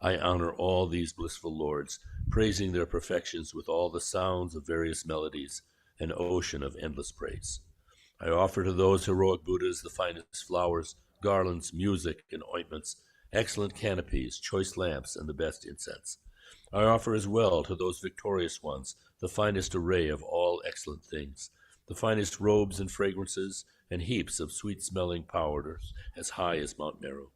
I honor all these blissful lords, praising their perfections with all the sounds of various melodies, an ocean of endless praise. I offer to those heroic Buddhas the finest flowers, garlands, music, and ointments, excellent canopies, choice lamps, and the best incense. I offer as well to those victorious ones the finest array of all excellent things, the finest robes and fragrances, and heaps of sweet-smelling powders as high as Mount Meru.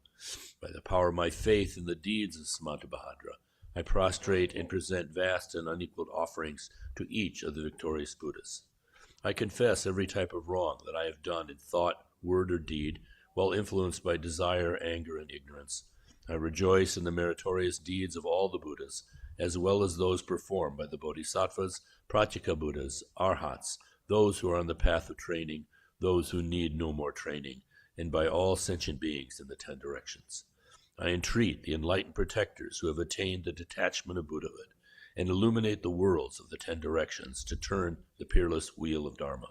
By the power of my faith in the deeds of Samantabhadra, I prostrate and present vast and unequaled offerings to each of the victorious Buddhas. I confess every type of wrong that I have done in thought, word, or deed, while influenced by desire, anger, and ignorance. I rejoice in the meritorious deeds of all the Buddhas, as well as those performed by the Bodhisattvas, Pratyeka Buddhas, Arhats, those who are on the path of training, those who need no more training, and by all sentient beings in the 10 directions. I entreat the enlightened protectors who have attained the detachment of Buddhahood, and illuminate the worlds of the 10 directions to turn the peerless wheel of Dharma.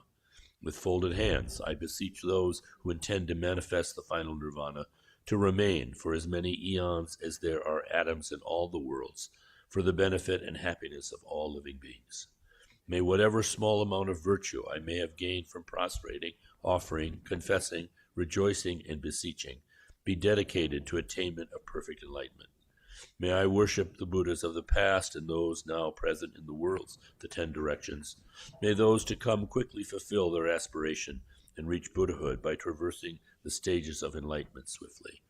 With folded hands, I beseech those who intend to manifest the final nirvana to remain for as many eons as there are atoms in all the worlds, for the benefit and happiness of all living beings. May whatever small amount of virtue I may have gained from prostrating, offering, confessing, rejoicing, and beseeching be dedicated to attainment of perfect enlightenment. May I worship the Buddhas of the past and those now present in the worlds, the 10 directions. May those to come quickly fulfill their aspiration and reach Buddhahood by traversing the stages of enlightenment swiftly.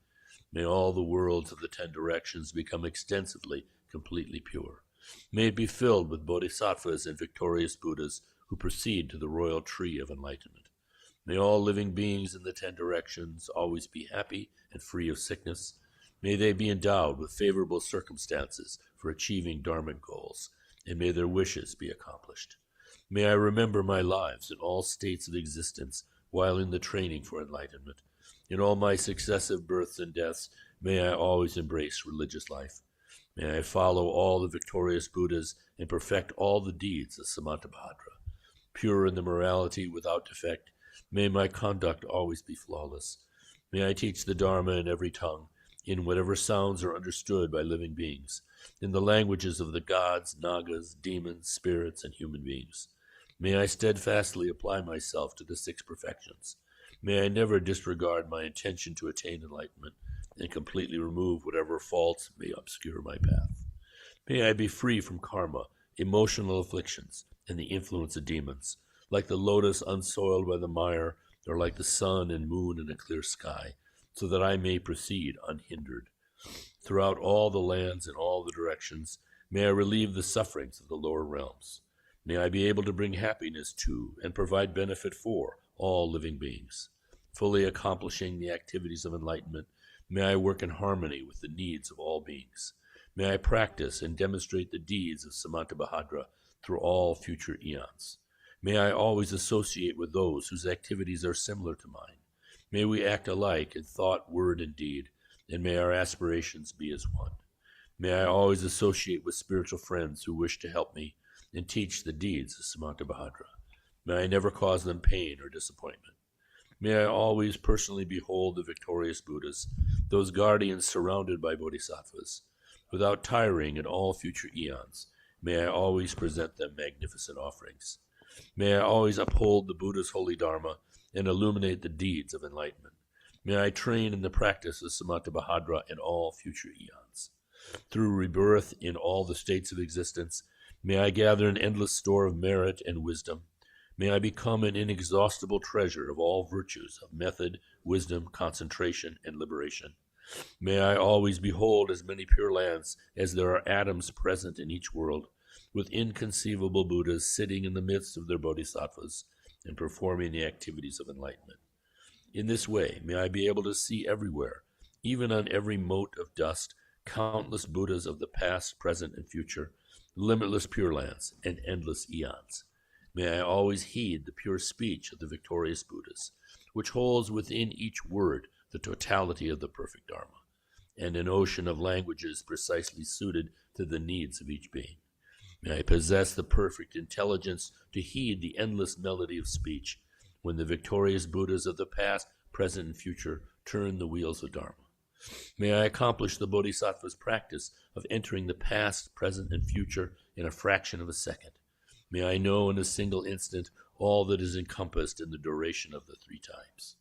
May all the worlds of the 10 directions become extensively, completely pure. May it be filled with bodhisattvas and victorious Buddhas who proceed to the royal tree of enlightenment. May all living beings in the 10 directions always be happy and free of sickness. May they be endowed with favorable circumstances for achieving dharmic goals, and may their wishes be accomplished. May I remember my lives in all states of existence while in the training for enlightenment. In all my successive births and deaths, may I always embrace religious life. May I follow all the victorious Buddhas and perfect all the deeds of Samantabhadra. Pure in the morality without defect, may my conduct always be flawless. May I teach the Dharma in every tongue, in whatever sounds are understood by living beings, in the languages of the gods, nagas, demons, spirits, and human beings. May I steadfastly apply myself to the 6 perfections. May I never disregard my intention to attain enlightenment, and completely remove whatever faults may obscure my path. May I be free from karma, emotional afflictions, and the influence of demons, like the lotus unsoiled by the mire, or like the sun and moon in a clear sky, so that I may proceed unhindered. Throughout all the lands and all the directions, may I relieve the sufferings of the lower realms. May I be able to bring happiness to and provide benefit for all living beings. Fully accomplishing the activities of enlightenment, may I work in harmony with the needs of all beings. May I practice and demonstrate the deeds of Samantabhadra through all future eons. May I always associate with those whose activities are similar to mine. May we act alike in thought, word, and deed, and may our aspirations be as one. May I always associate with spiritual friends who wish to help me and teach the deeds of Samantabhadra. May I never cause them pain or disappointment. May I always personally behold the victorious Buddhas, those guardians surrounded by bodhisattvas. Without tiring in all future eons, may I always present them magnificent offerings. May I always uphold the Buddha's holy Dharma and illuminate the deeds of enlightenment. May I train in the practice of Samantabhadra in all future eons. Through rebirth in all the states of existence, may I gather an endless store of merit and wisdom, May I become an inexhaustible treasure of all virtues of method, wisdom, concentration, and liberation. May I always behold as many pure lands as there are atoms present in each world, with inconceivable Buddhas sitting in the midst of their bodhisattvas and performing the activities of enlightenment. In this way, may I be able to see everywhere, even on every mote of dust, countless Buddhas of the past, present, and future, limitless pure lands, and endless eons. May I always heed the pure speech of the victorious Buddhas, which holds within each word the totality of the perfect Dharma, and an ocean of languages precisely suited to the needs of each being. May I possess the perfect intelligence to heed the endless melody of speech when the victorious Buddhas of the past, present, and future turn the wheels of Dharma. May I accomplish the Bodhisattva's practice of entering the past, present, and future in a fraction of a second. May I know in a single instant all that is encompassed in the duration of the 3 times.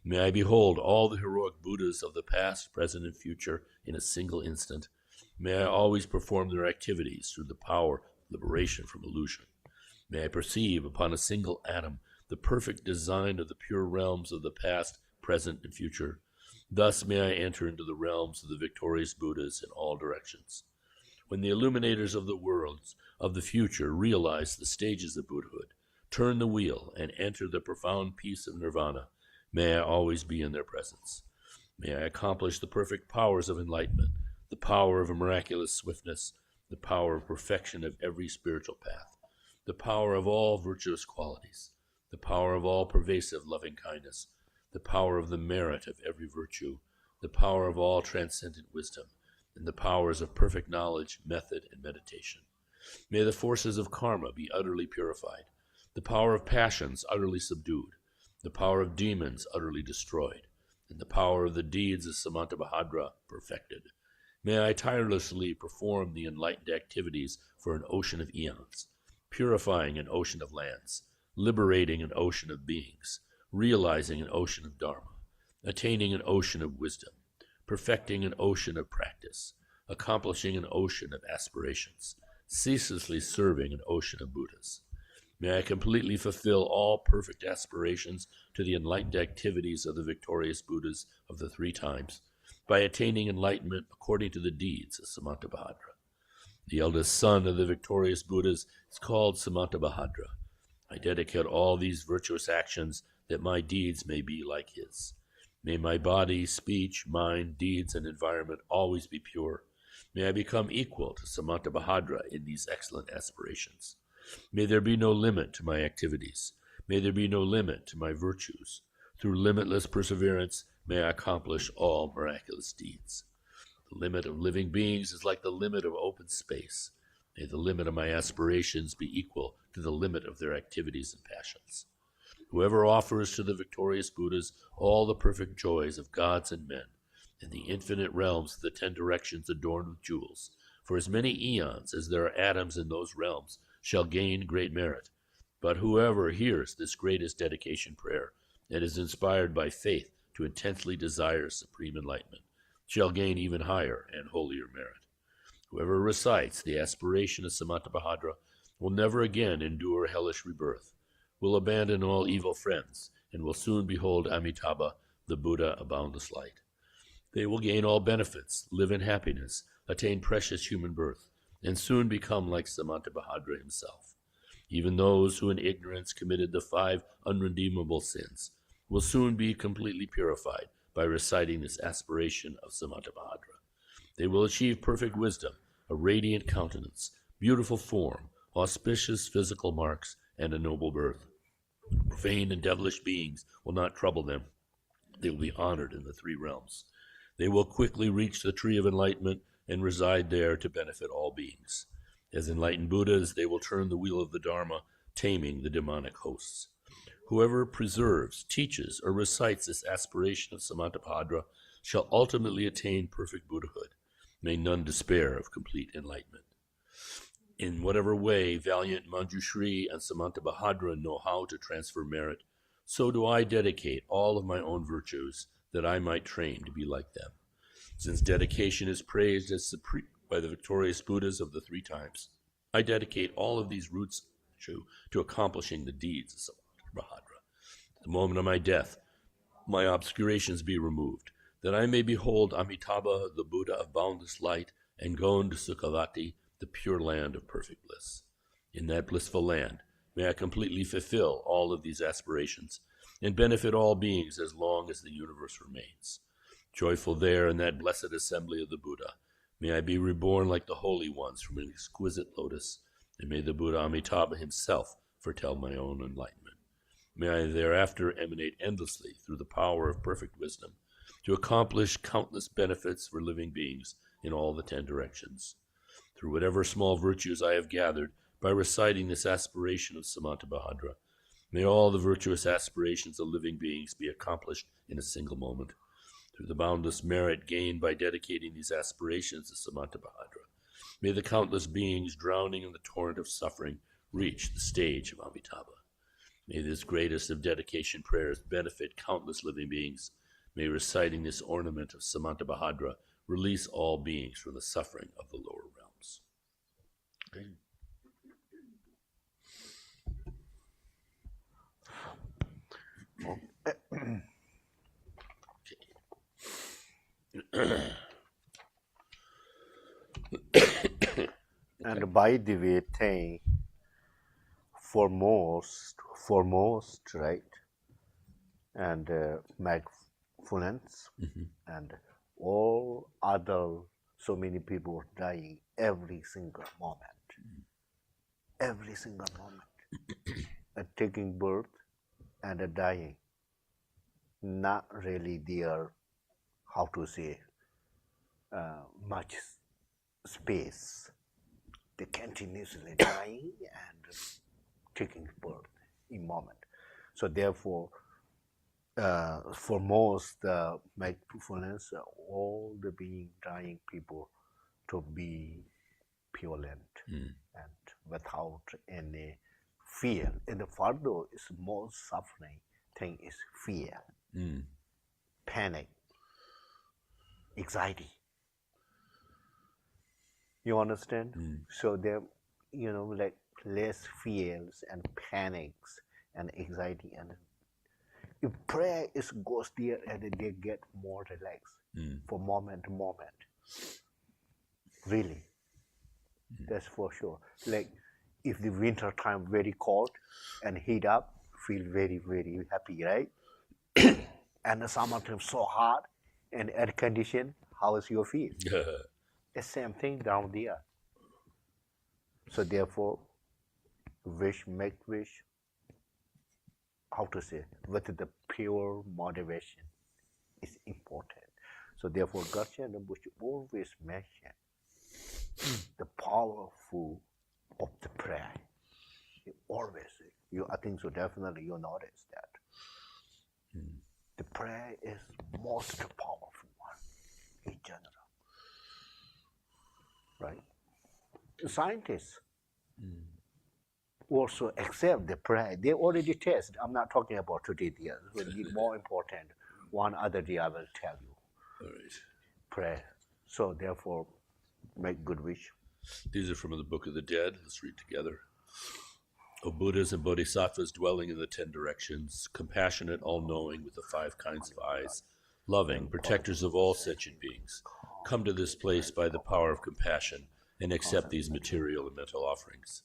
May I behold all the heroic Buddhas of the past, present, and future in a single instant. May I always perform their activities through the power of liberation from illusion. May I perceive upon a single atom the perfect design of the pure realms of the past, present, and future. Thus may I enter into the realms of the victorious Buddhas in all directions. When the illuminators of the worlds of the future realize the stages of Buddhahood, turn the wheel, and enter the profound peace of nirvana, may I always be in their presence. May I accomplish the perfect powers of enlightenment, the power of a miraculous swiftness, the power of perfection of every spiritual path, the power of all virtuous qualities, the power of all pervasive loving kindness, the power of the merit of every virtue, the power of all transcendent wisdom, and the powers of perfect knowledge, method, and meditation. May the forces of karma be utterly purified, the power of passions utterly subdued, the power of demons utterly destroyed, and the power of the deeds of Samantabhadra perfected. May I tirelessly perform the enlightened activities for an ocean of eons, purifying an ocean of lands, liberating an ocean of beings, realizing an ocean of Dharma, attaining an ocean of wisdom, perfecting an ocean of practice, accomplishing an ocean of aspirations, ceaselessly serving an ocean of Buddhas. May I completely fulfill all perfect aspirations to the enlightened activities of the victorious Buddhas of the 3 times, by attaining enlightenment according to the deeds of Samantabhadra. The eldest son of the victorious Buddhas is called Samantabhadra. I dedicate all these virtuous actions that my deeds may be like his. May my body, speech, mind, deeds, and environment always be pure. May I become equal to Samantabhadra in these excellent aspirations. May there be no limit to my activities. May there be no limit to my virtues. Through limitless perseverance, may I accomplish all miraculous deeds. The limit of living beings is like the limit of open space. May the limit of my aspirations be equal to the limit of their activities and passions. Whoever offers to the victorious Buddhas all the perfect joys of gods and men, and the infinite realms of the 10 directions adorned with jewels, for as many eons as there are atoms in those realms, shall gain great merit. But whoever hears this greatest dedication prayer, and is inspired by faith to intensely desire supreme enlightenment, shall gain even higher and holier merit. Whoever recites the aspiration of Samantabhadra will never again endure hellish rebirth, will abandon all evil friends, and will soon behold Amitabha, the Buddha of boundless light. They will gain all benefits, live in happiness, attain precious human birth, and soon become like Samantabhadra himself. Even those who in ignorance committed the 5 unredeemable sins will soon be completely purified by reciting this aspiration of Samantabhadra. They will achieve perfect wisdom, a radiant countenance, beautiful form, auspicious physical marks, and a noble birth. Profane and devilish beings will not trouble them. They will be honored in the 3 realms. They will quickly reach the tree of enlightenment and reside there to benefit all beings. As enlightened Buddhas, they will turn the wheel of the Dharma, taming the demonic hosts. Whoever preserves, teaches, or recites this aspiration of Samantabhadra shall ultimately attain perfect Buddhahood. May none despair of complete enlightenment. In whatever way valiant Manjushri and Samantabhadra know how to transfer merit, so do I dedicate all of my own virtues that I might train to be like them. Since dedication is praised as supreme by the victorious Buddhas of the 3 times, I dedicate all of these roots to accomplishing the deeds of Samanthabhadra. At the moment of my death, my obscurations be removed, that I may behold Amitabha, the Buddha of boundless light, and go into Sukhavati, the pure land of perfect bliss. In that blissful land, may I completely fulfill all of these aspirations and benefit all beings as long as the universe remains. Joyful there in that blessed assembly of the Buddha, may I be reborn like the holy ones from an exquisite lotus, and may the Buddha Amitabha himself foretell my own enlightenment. May I thereafter emanate endlessly through the power of perfect wisdom to accomplish countless benefits for living beings in all the 10 directions. Through whatever small virtues I have gathered by reciting this aspiration of Samantabhadra, may all the virtuous aspirations of living beings be accomplished in a single moment. Through the boundless merit gained by dedicating these aspirations to Samantabhadra, may the countless beings drowning in the torrent of suffering reach the stage of Amitabha. May this greatest of dedication prayers benefit countless living beings. May reciting this ornament of Samantabhadra release all beings from the suffering of the lower realms. Okay. And by the way, thing foremost, right? And mindfulness, and all other, so many people are dying every single moment. Every single moment. And taking birth and dying. Not really there, how to say, much space. They continuously dying and taking birth in moment. So therefore, for most mindfulness, all the being dying people to be pure and without any fear. And the further is most suffering thing is fear, panic, anxiety. You understand? So there, like less fears and panics and anxiety, and if prayer is goes there and they get more relaxed for moment to moment. Really, that's for sure. Like if the winter time very cold and heat up, feel very very happy, right? And the summertime so hot and air condition, how is your feel? The same thing down there. So therefore, make wish, how to say, with the pure motivation is important. So therefore, Garcha Bush always mention the powerful of the prayer. Always, I think so. Definitely, you notice that the prayer is most powerful one in general. Right? The scientists also accept the prayer. They already test. I'm not talking about today. It will be more important. One other day I will tell you. All right. Prayer. So therefore, make good wish. These are from the Book of the Dead. Let's read together. O Buddhas and Bodhisattvas dwelling in the 10 directions, compassionate, all-knowing, with the 5 kinds of eyes, loving, protectors of all sentient beings, come to this place by the power of compassion and accept these material and mental offerings.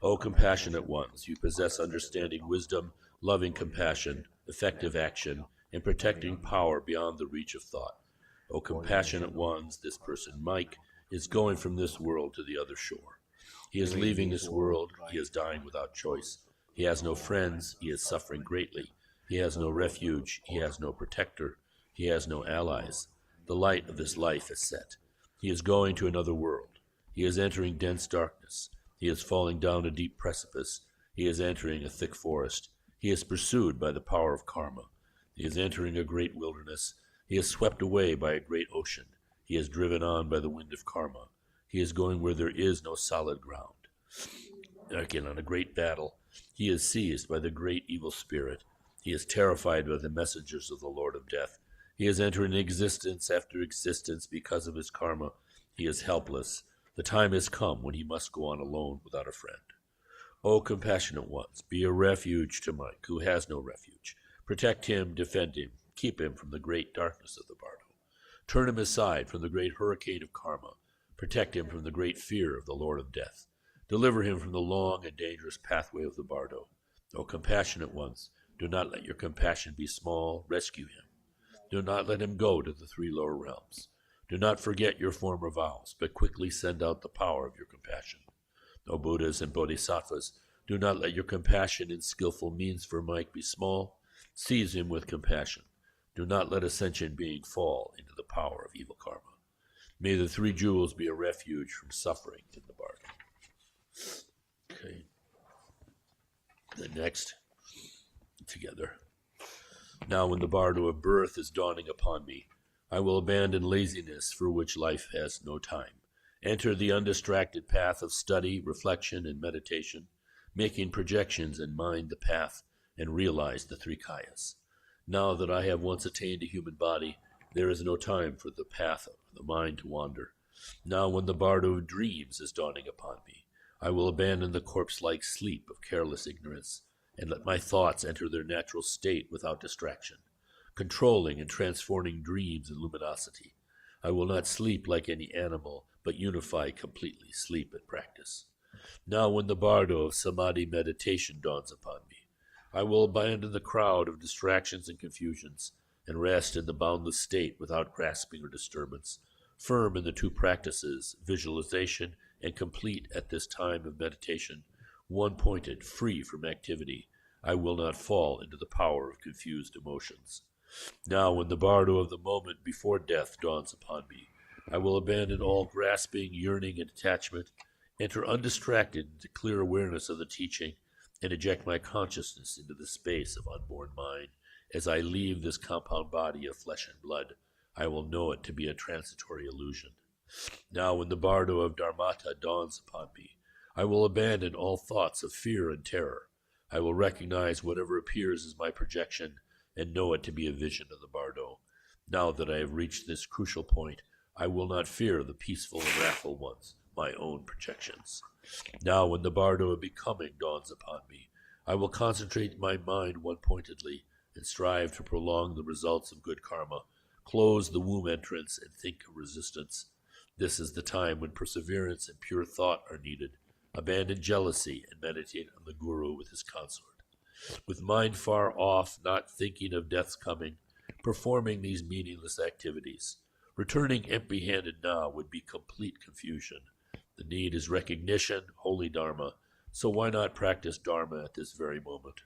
O compassionate ones, you possess understanding, wisdom, loving compassion, effective action, and protecting power beyond the reach of thought. O compassionate ones, this person, Mike, is going from this world to the other shore. He is leaving this world, he is dying without choice. He has no friends, he is suffering greatly. He has no refuge, he has no protector, he has no allies. The light of this life is set. He is going to another world. He is entering dense darkness. He is falling down a deep precipice. He is entering a thick forest. He is pursued by the power of karma. He is entering a great wilderness. He is swept away by a great ocean. He is driven on by the wind of karma. He is going where there is no solid ground. Again, on a great battle, he is seized by the great evil spirit. He is terrified by the messengers of the Lord of Death. He is entering existence after existence because of his karma. He is helpless. The time has come when he must go on alone without a friend. O compassionate ones, be a refuge to Mike, who has no refuge. Protect him, defend him, keep him from the great darkness of the bardo. Turn him aside from the great hurricane of karma. Protect him from the great fear of the Lord of Death. Deliver him from the long and dangerous pathway of the bardo. O compassionate ones, do not let your compassion be small. Rescue him. Do not let him go to the three lower realms. Do not forget your former vows, but quickly send out the power of your compassion. O Buddhas and Bodhisattvas, do not let your compassion and skillful means for Mike be small. Seize him with compassion. Do not let a sentient being fall into the power of evil karma. May the three jewels be a refuge from suffering in the bardo. Okay. The next, together. Now when the bardo of birth is dawning upon me, I will abandon laziness for which life has no time. Enter the undistracted path of study, reflection, and meditation, making projections and mind the path, and realize the three kayas. Now that I have once attained a human body, there is no time for the path of the mind to wander. Now when the bardo of dreams is dawning upon me, I will abandon the corpse-like sleep of careless ignorance, and let my thoughts enter their natural state without distraction, controlling and transforming dreams in luminosity. I will not sleep like any animal, but unify completely sleep and practice. Now when the bardo of samadhi meditation dawns upon me, I will abandon the crowd of distractions and confusions, and rest in the boundless state without grasping or disturbance, firm in the two practices, visualization and complete at this time of meditation, one-pointed, free from activity. I will not fall into the power of confused emotions. Now when the bardo of the moment before death dawns upon me, I will abandon all grasping, yearning, and attachment, enter undistracted into clear awareness of the teaching, and eject my consciousness into the space of unborn mind. As I leave this compound body of flesh and blood, I will know it to be a transitory illusion. Now when the bardo of dharmata dawns upon me, I will abandon all thoughts of fear and terror. I will recognize whatever appears as my projection, and know it to be a vision of the bardo. Now that I have reached this crucial point, I will not fear the peaceful and wrathful ones, my own projections. Now when the bardo of becoming dawns upon me, I will concentrate my mind one-pointedly and strive to prolong the results of good karma, close the womb entrance, and think of resistance. This is the time when perseverance and pure thought are needed. Abandon jealousy and meditate on the guru with his consort. With mind far off, not thinking of death's coming, performing these meaningless activities, returning empty-handed now would be complete confusion. The need is recognition, holy dharma, so why not practice dharma at this very moment?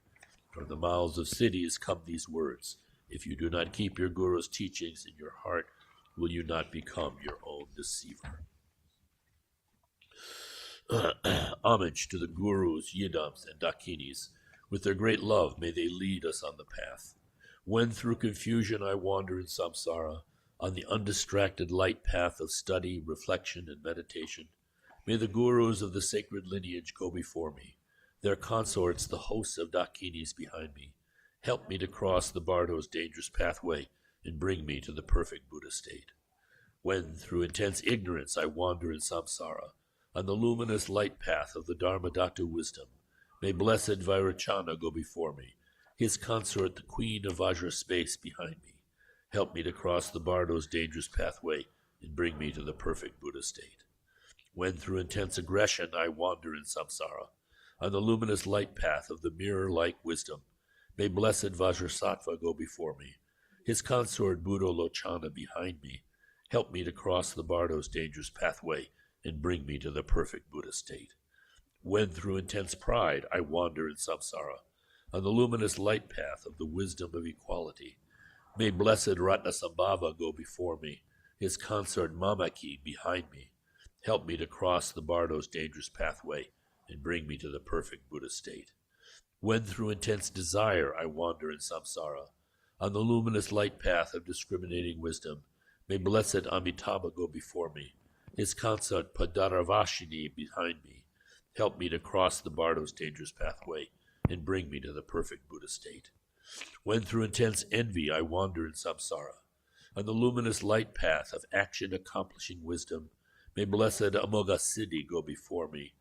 From the mouths of cities come these words: if you do not keep your guru's teachings in your heart, will you not become your own deceiver? Homage to the gurus, yidams, and dakinis. With their great love, may they lead us on the path. When through confusion I wander in samsara, on the undistracted light path of study, reflection, and meditation, may the gurus of the sacred lineage go before me, their consorts the hosts of dakinis behind me. Help me to cross the bardo's dangerous pathway and bring me to the perfect Buddha state. When through intense ignorance I wander in samsara, on the luminous light path of the Dharmadhatu wisdom, may blessed Vairocana go before me, his consort the queen of Vajra space behind me. Help me to cross the bardo's dangerous pathway and bring me to the perfect Buddha state. When through intense aggression I wander in samsara, on the luminous light path of the mirror-like wisdom, may blessed Vajrasattva go before me, his consort Buddha Lochana behind me. Help me to cross the bardo's dangerous pathway and bring me to the perfect Buddha state. When through intense pride I wander in samsara, on the luminous light path of the wisdom of equality, may blessed Ratnasambhava go before me, his consort Mamaki behind me. Help me to cross the bardo's dangerous pathway and bring me to the perfect Buddha state. When through intense desire I wander in samsara, on the luminous light path of discriminating wisdom, may blessed Amitabha go before me, his consort Padaravashini behind me. Help me to cross the bardo's dangerous pathway and bring me to the perfect Buddha state. When through intense envy I wander in samsara, on the luminous light path of action accomplishing wisdom, may blessed Amoghasiddhi go before me,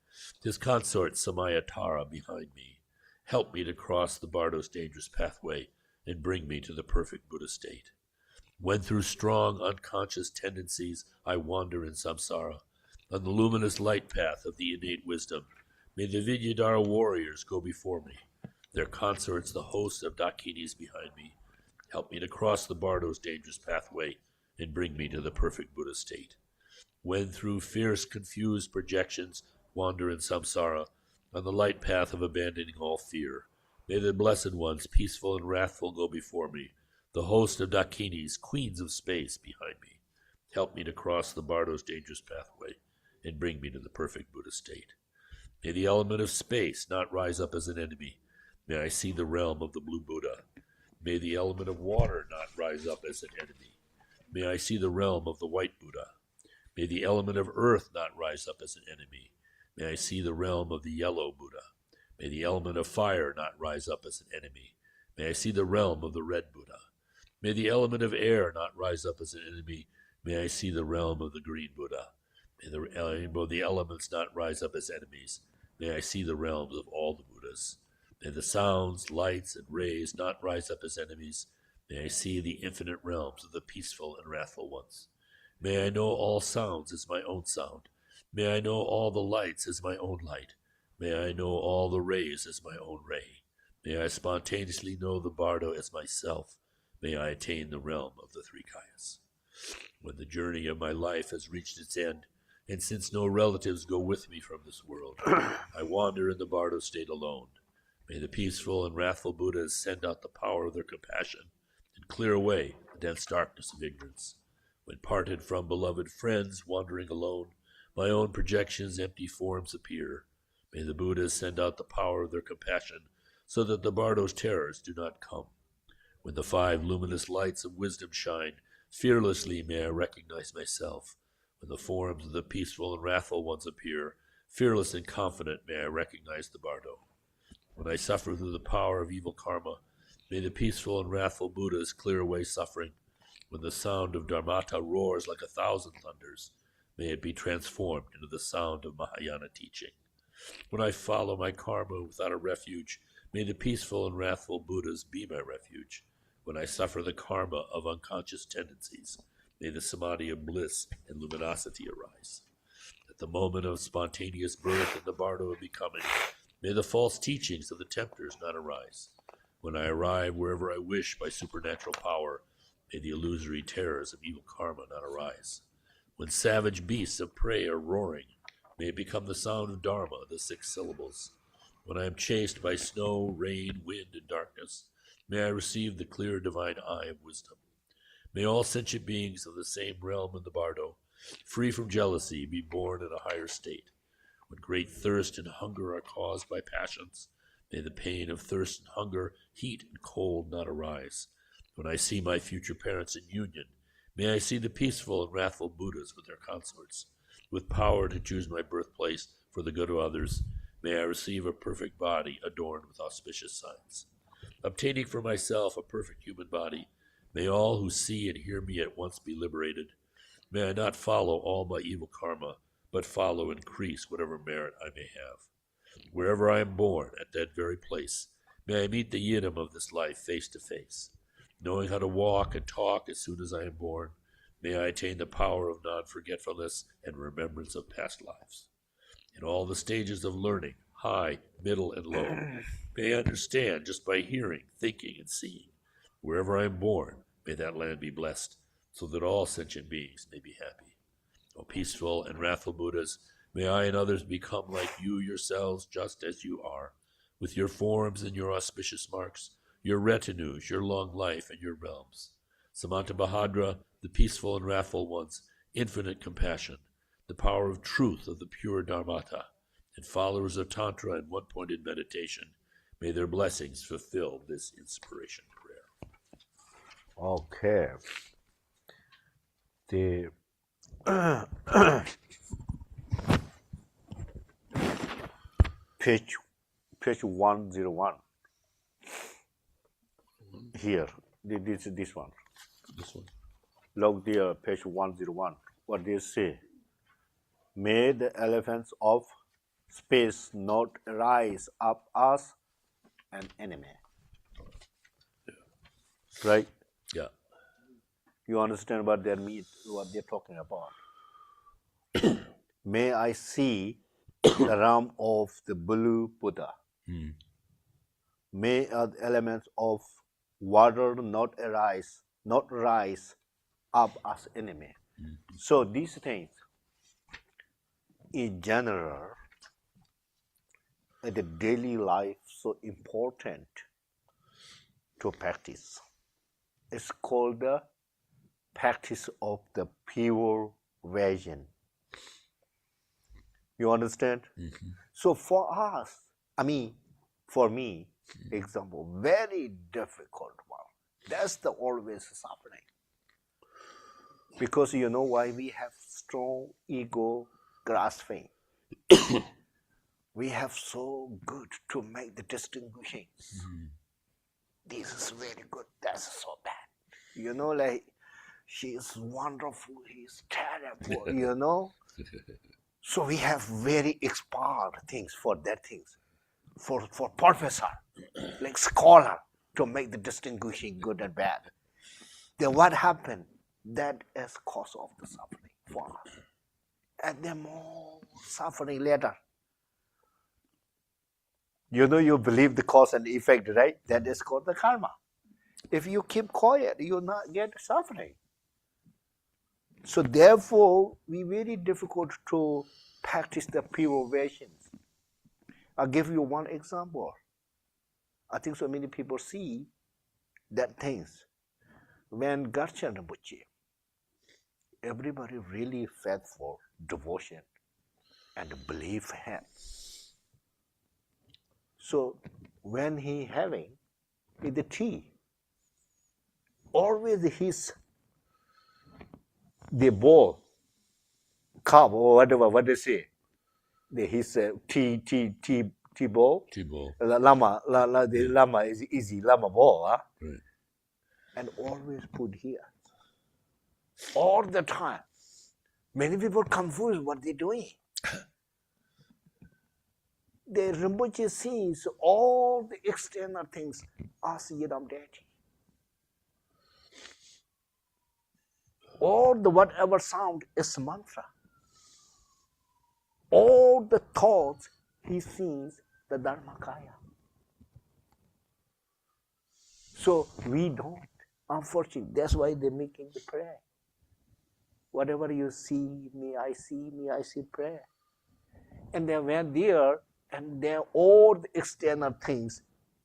His consort Samayatara behind me, help me to cross the Bardo's dangerous pathway and bring me to the perfect Buddha state. When through strong unconscious tendencies I wander in samsara, on the luminous light path of the innate wisdom, may the Vidyadhara warriors go before me, their consorts the hosts of Dakinis behind me, help me to cross the Bardo's dangerous pathway and bring me to the perfect Buddha state. When through fierce confused projections wander in samsara, on the light path of abandoning all fear, may the blessed ones, peaceful and wrathful, go before me, the host of Dakinis, queens of space, behind me. Help me to cross the Bardo's dangerous pathway and bring me to the perfect Buddha state. May the element of space not rise up as an enemy. May I see the realm of the blue Buddha. May the element of water not rise up as an enemy. May I see the realm of the white Buddha. May the element of earth not rise up as an enemy. May I see the realm of the yellow Buddha. May the element of fire not rise up as an enemy. May I see the realm of the red Buddha. May the element of air not rise up as an enemy. May I see the realm of the green Buddha. May the elements not rise up as enemies. May I see the realms of all the Buddhas. May the sounds, lights, and rays not rise up as enemies. May I see the infinite realms of the peaceful and wrathful ones. May I know all sounds as my own sound. May I know all the lights as my own light. May I know all the rays as my own ray. May I spontaneously know the Bardo as myself. May I attain the realm of the three kayas. When the journey of my life has reached its end, and since no relatives go with me from this world, I wander in the Bardo state alone. May the peaceful and wrathful Buddhas send out the power of their compassion and clear away the dense darkness of ignorance. When parted from beloved friends, wandering alone, my own projections, empty forms appear. May the Buddhas send out the power of their compassion so that the Bardo's terrors do not come. When the 5 luminous lights of wisdom shine, fearlessly may I recognize myself. When the forms of the peaceful and wrathful ones appear, fearless and confident may I recognize the Bardo. When I suffer through the power of evil karma, may the peaceful and wrathful Buddhas clear away suffering. When the sound of Dharmata roars like 1,000 thunders, may it be transformed into the sound of Mahayana teaching. When I follow my karma without a refuge, may the peaceful and wrathful Buddhas be my refuge. When I suffer the karma of unconscious tendencies, may the samadhi of bliss and luminosity arise. At the moment of spontaneous birth and the Bardo of becoming, may the false teachings of the tempters not arise. When I arrive wherever I wish by supernatural power, may the illusory terrors of evil karma not arise. When savage beasts of prey are roaring, may it become the sound of Dharma, the 6 syllables. When I am chased by snow, rain, wind, and darkness, may I receive the clear divine eye of wisdom. May all sentient beings of the same realm in the Bardo, free from jealousy, be born in a higher state. When great thirst and hunger are caused by passions, may the pain of thirst and hunger, heat and cold not arise. When I see my future parents in union, may I see the peaceful and wrathful Buddhas with their consorts. With power to choose my birthplace for the good of others, may I receive a perfect body adorned with auspicious signs. Obtaining for myself a perfect human body, may all who see and hear me at once be liberated. May I not follow all my evil karma, but follow and increase whatever merit I may have. Wherever I am born, at that very place, may I meet the yidam of this life face to face. Knowing how to walk and talk as soon as I am born, may I attain the power of non-forgetfulness and remembrance of past lives. In all the stages of learning, high, middle, and low, may I understand just by hearing, thinking, and seeing. Wherever I am born, may that land be blessed, so that all sentient beings may be happy. O peaceful and wrathful Buddhas, may I and others become like you yourselves, just as you are, with your forms and your auspicious marks, your retinues, your long life, and your realms. Samantabhadra, the peaceful and wrathful ones, infinite compassion, the power of truth of the pure Dharmata, and followers of Tantra and one-pointed meditation, may their blessings fulfill this inspiration prayer. Okay. The page 101 here. This one. This one. Look there, page 101. What they say? May the elephants of space not rise up as an enemy. Right? Yeah. You understand what they mean, what they're talking about. May I see the realm of the blue Buddha. Mm. May the elements of water not rise up as enemy. Mm. So these things, in general, in the daily life, so important to practice. It's called the practice of the pure vision. You understand? Mm-hmm. So for us, for me, example, very difficult one. That's the always suffering. Because you know why we have strong ego grasping. We have so good to make the distinguishings. Mm-hmm. This is very good, that's so bad. You know, like she is wonderful, he is terrible, you know. So we have very expert things for that things. For professor, like scholar, to make the distinguishing good and bad. Then what happened? That is cause of the suffering for us. And then more suffering later. You know, you believe the cause and effect, right? That is called the karma. If you keep quiet, you'll not get suffering. So therefore, we very difficult to practice the pure visions. I'll give you one example. I think so many people see that things. When Garcha Rinpoche, everybody really faithful, devotion, and belief him. So when he having the tea, always the bowl, cup or whatever, what they say, his tea bowl. T-ball. The lama is easy, lama bowl, huh? Right. And always put here. All the time. Many people confused what they're doing. The Rinpoche sees all the external things as Yidam deity. All the whatever sound is mantra. All the thoughts he sees the Dharmakaya. So we don't. Unfortunately, that's why they're making the prayer. Whatever you see, me I see prayer. And then when there, and then all the external things,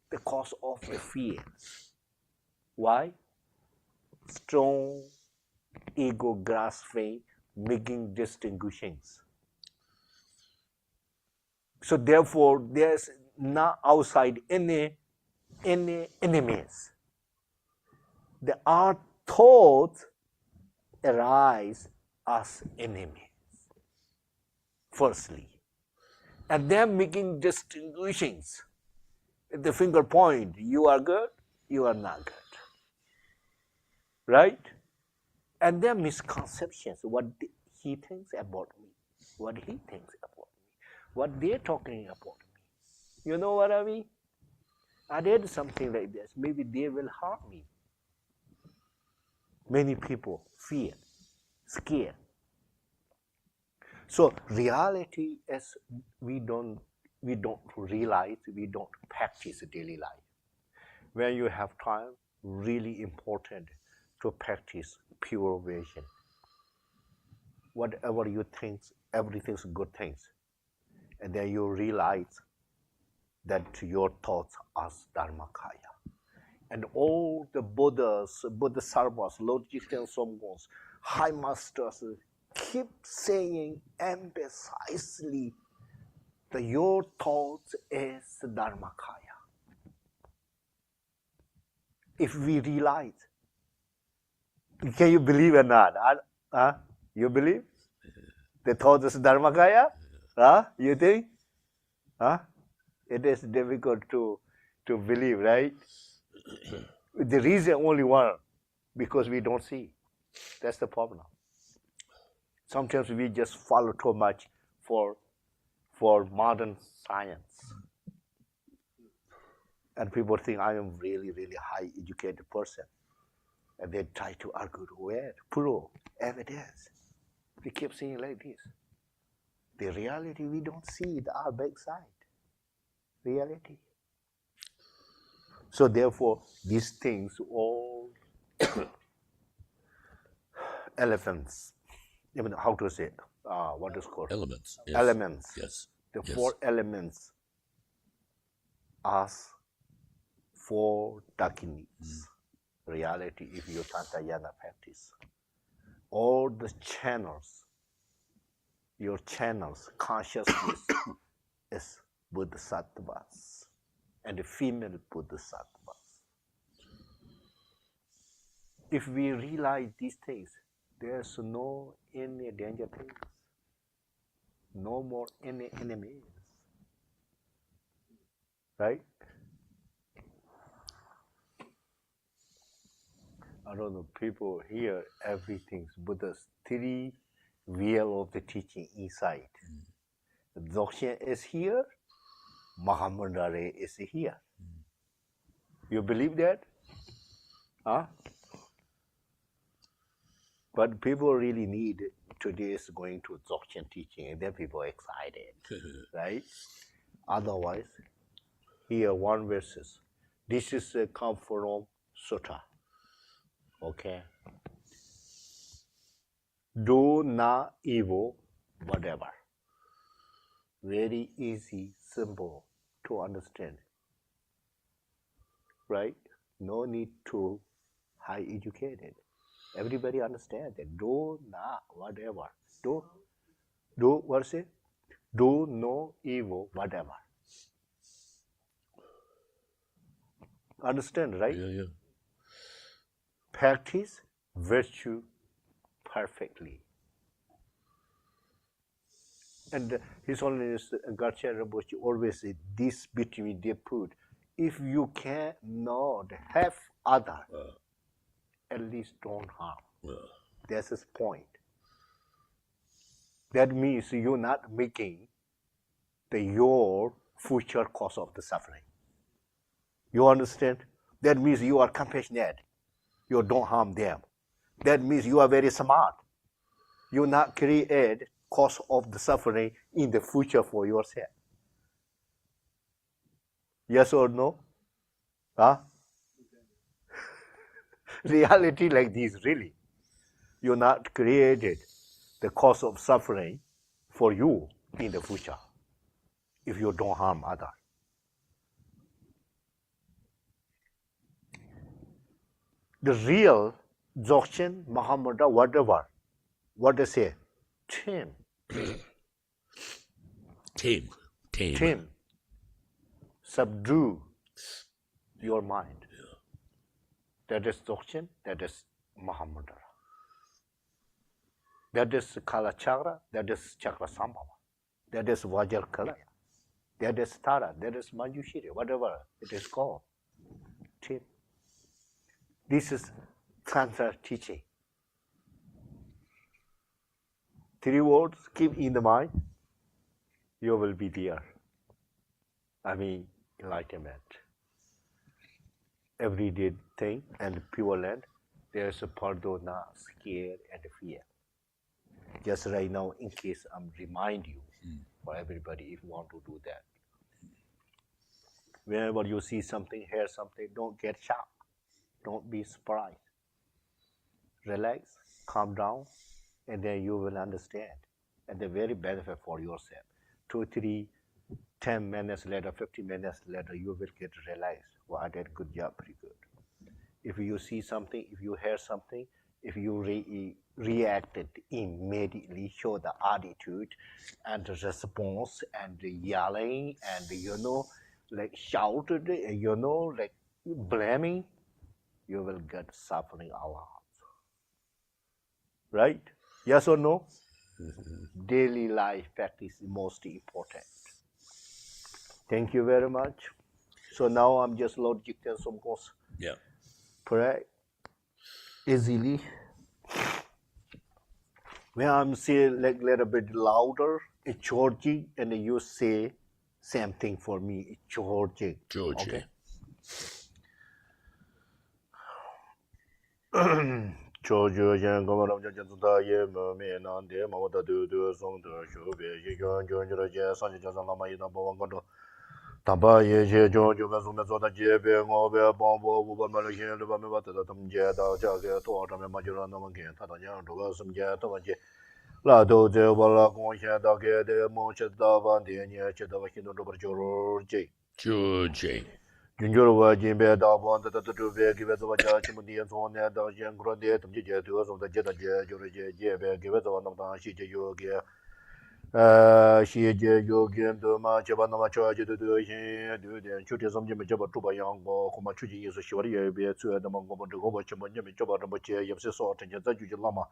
the cause of the fear. Why? Strong ego grasping, making distinguishings. So therefore, there's not outside any enemies. Our thoughts arise as enemies. Firstly. And then making distinguishings. At the finger point, you are good, you are not good. Right? And then misconceptions, what he thinks about me, what he thinks about me, what they're talking about me. You know what I mean? I did something like this, maybe they will harm me. Many people fear, scared. So reality is we don't realize, we don't practice daily life. When you have time, really important to practice pure vision. Whatever you think, everything's good things. And then you realize that your thoughts are Dharmakaya. And all the Buddhas, Bodhisattvas, Lord Jigten Somgons, high masters keep saying emphasizely that your thoughts is Dharmakaya. If we realize, can you believe or not? You believe? The thought is Dharmakaya? You think? It is difficult to believe, right? The reason only one, because we don't see. That's the problem. Sometimes we just follow too much for for modern science. And people think I am really, really high educated person. And they try to argue, where? Prove, evidence. We keep saying like this. The reality, we don't see our backside. Reality. So therefore, these things all elephants, even how to say, what is called? Elements. Yes. Elements. Yes. The Yes. 4 elements ask for darkness. Reality, if you Tantayana practice. All the channels, your channels, consciousness is bodhisattvas and the female bodhisattvas. If we realize these things, there's no any danger things, no more any enemies, right? I don't know, people hear everything's Buddha's 3 wheel of the teaching inside. Dzogchen is here, Mahamandare is here. You believe that? Huh? But people really need today's going to Dzogchen teaching, and then people are excited, right? Otherwise, here 1 verses. This is come from Sutta. Okay. Do not evil, whatever. Very easy, simple to understand. Right? No need to high educated. Everybody understand that. Do not whatever. Do what's it? Do no evil, whatever. Understand, right? Yeah. Practice virtue perfectly. And His Holiness Garcha Rinpoche always said, this between they put, if you cannot have other, at least don't harm. That's his point. That means you're not making your future cause of the suffering. You understand? That means you are compassionate. You don't harm them. That means you are very smart. You not create cause of the suffering in the future for yourself. Yes or no? Huh? Reality like this, really. You not created the cause of suffering for you in the future if you don't harm others. The real Dzogchen, Mahamudra, whatever, what they say, tame. Tame. Subdue your mind. That is Dzogchen, that is Mahamudra. That is Kala Chakra, that is Chakra Sambhava. That is Vajra Kalaya. That is Tara, that is Manjushiri, whatever it is called. Tame. This is Tantra teaching. 3 words, keep in the mind, you will be there. Enlightenment. Everyday thing and pure land, there's a pardona, scare, and fear. Just right now, in case I'm remind you for everybody, if you want to do that. Whenever you see something, hear something, don't get shocked. Don't be surprised. Relax, calm down, and then you will understand. And the very benefit for yourself. 2, 3, 10 minutes later, 15 minutes later, you will get relaxed. Well, I did good job, pretty good. If you see something, if you hear something, if you reacted immediately, show the attitude and the response and the yelling and like shouted, like blaming, you will get suffering a lot. Right? Yes or no? Daily life practice is most important. Thank you very much. So now I'm just logic and some course. Yeah. Pray easily. When I'm saying like a little bit louder, It's Georgie, and you say same thing for me. It's Georgie. Georgie. Okay. Georgie, yang kau malam jangan sudah ye memenan dia mau dah tu song tu shubi ye jual jual jual je sang je sang lama ye nak bawa kau tu. Tanpa ye je jual jual kan sudah sudah je be ngau be bang bo bu ban malu ye lu ban me bat dah tam je dah jaga tu orang me maju nama mungkin. Tak tanya tu kan sem je tu je. 拉都这我老公现在给的梦吃到饭店呢，吃到饭店都不就是这。Georgie. 云就是我这边大部分都这边给别做家，什么地方呢？到现过的他们这都从这接到接就是这边给别做那么大细节有给，细节有给都嘛，这把那么着急都些都点，就这什么这么这把猪把羊锅，恐怕出去也是喜欢的也别做那么我们这个我这么你们这把这么接也不是说直接再就了嘛。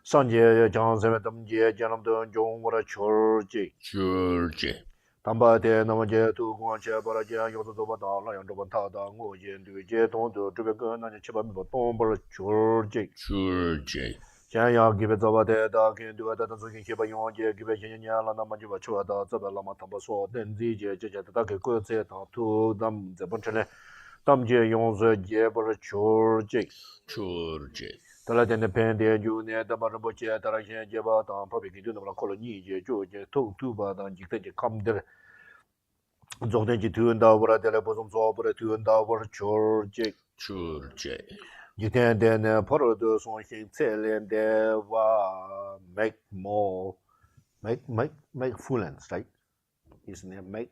상제 장세메 담제 janam도 종고라 철지 Georgie. 담바데 남제 두고체 바라제 요도도 바다라 양도 바다다 ngoje 두제 동도 주베거 나제 치바미 동벌 철지 Georgie. 샤야 기베 자바데다 겐두다 단소긴 시바 용제 기베 샤냐라 남제 바초다 자발라마 담바소 덴지제 제제다 게 고제 다투 담 제번천에 담제 용제 제버 철지 Georgie. 当然，现在本地就呢，他们不接，当然现在把当旁边就那么考了你就就偷偷把当几个就看的，昨天就偷到我的了，不从早不的偷到我的球就， Georgie. 今天的呢，跑了都送新菜来的哇，make more make friends right? His name make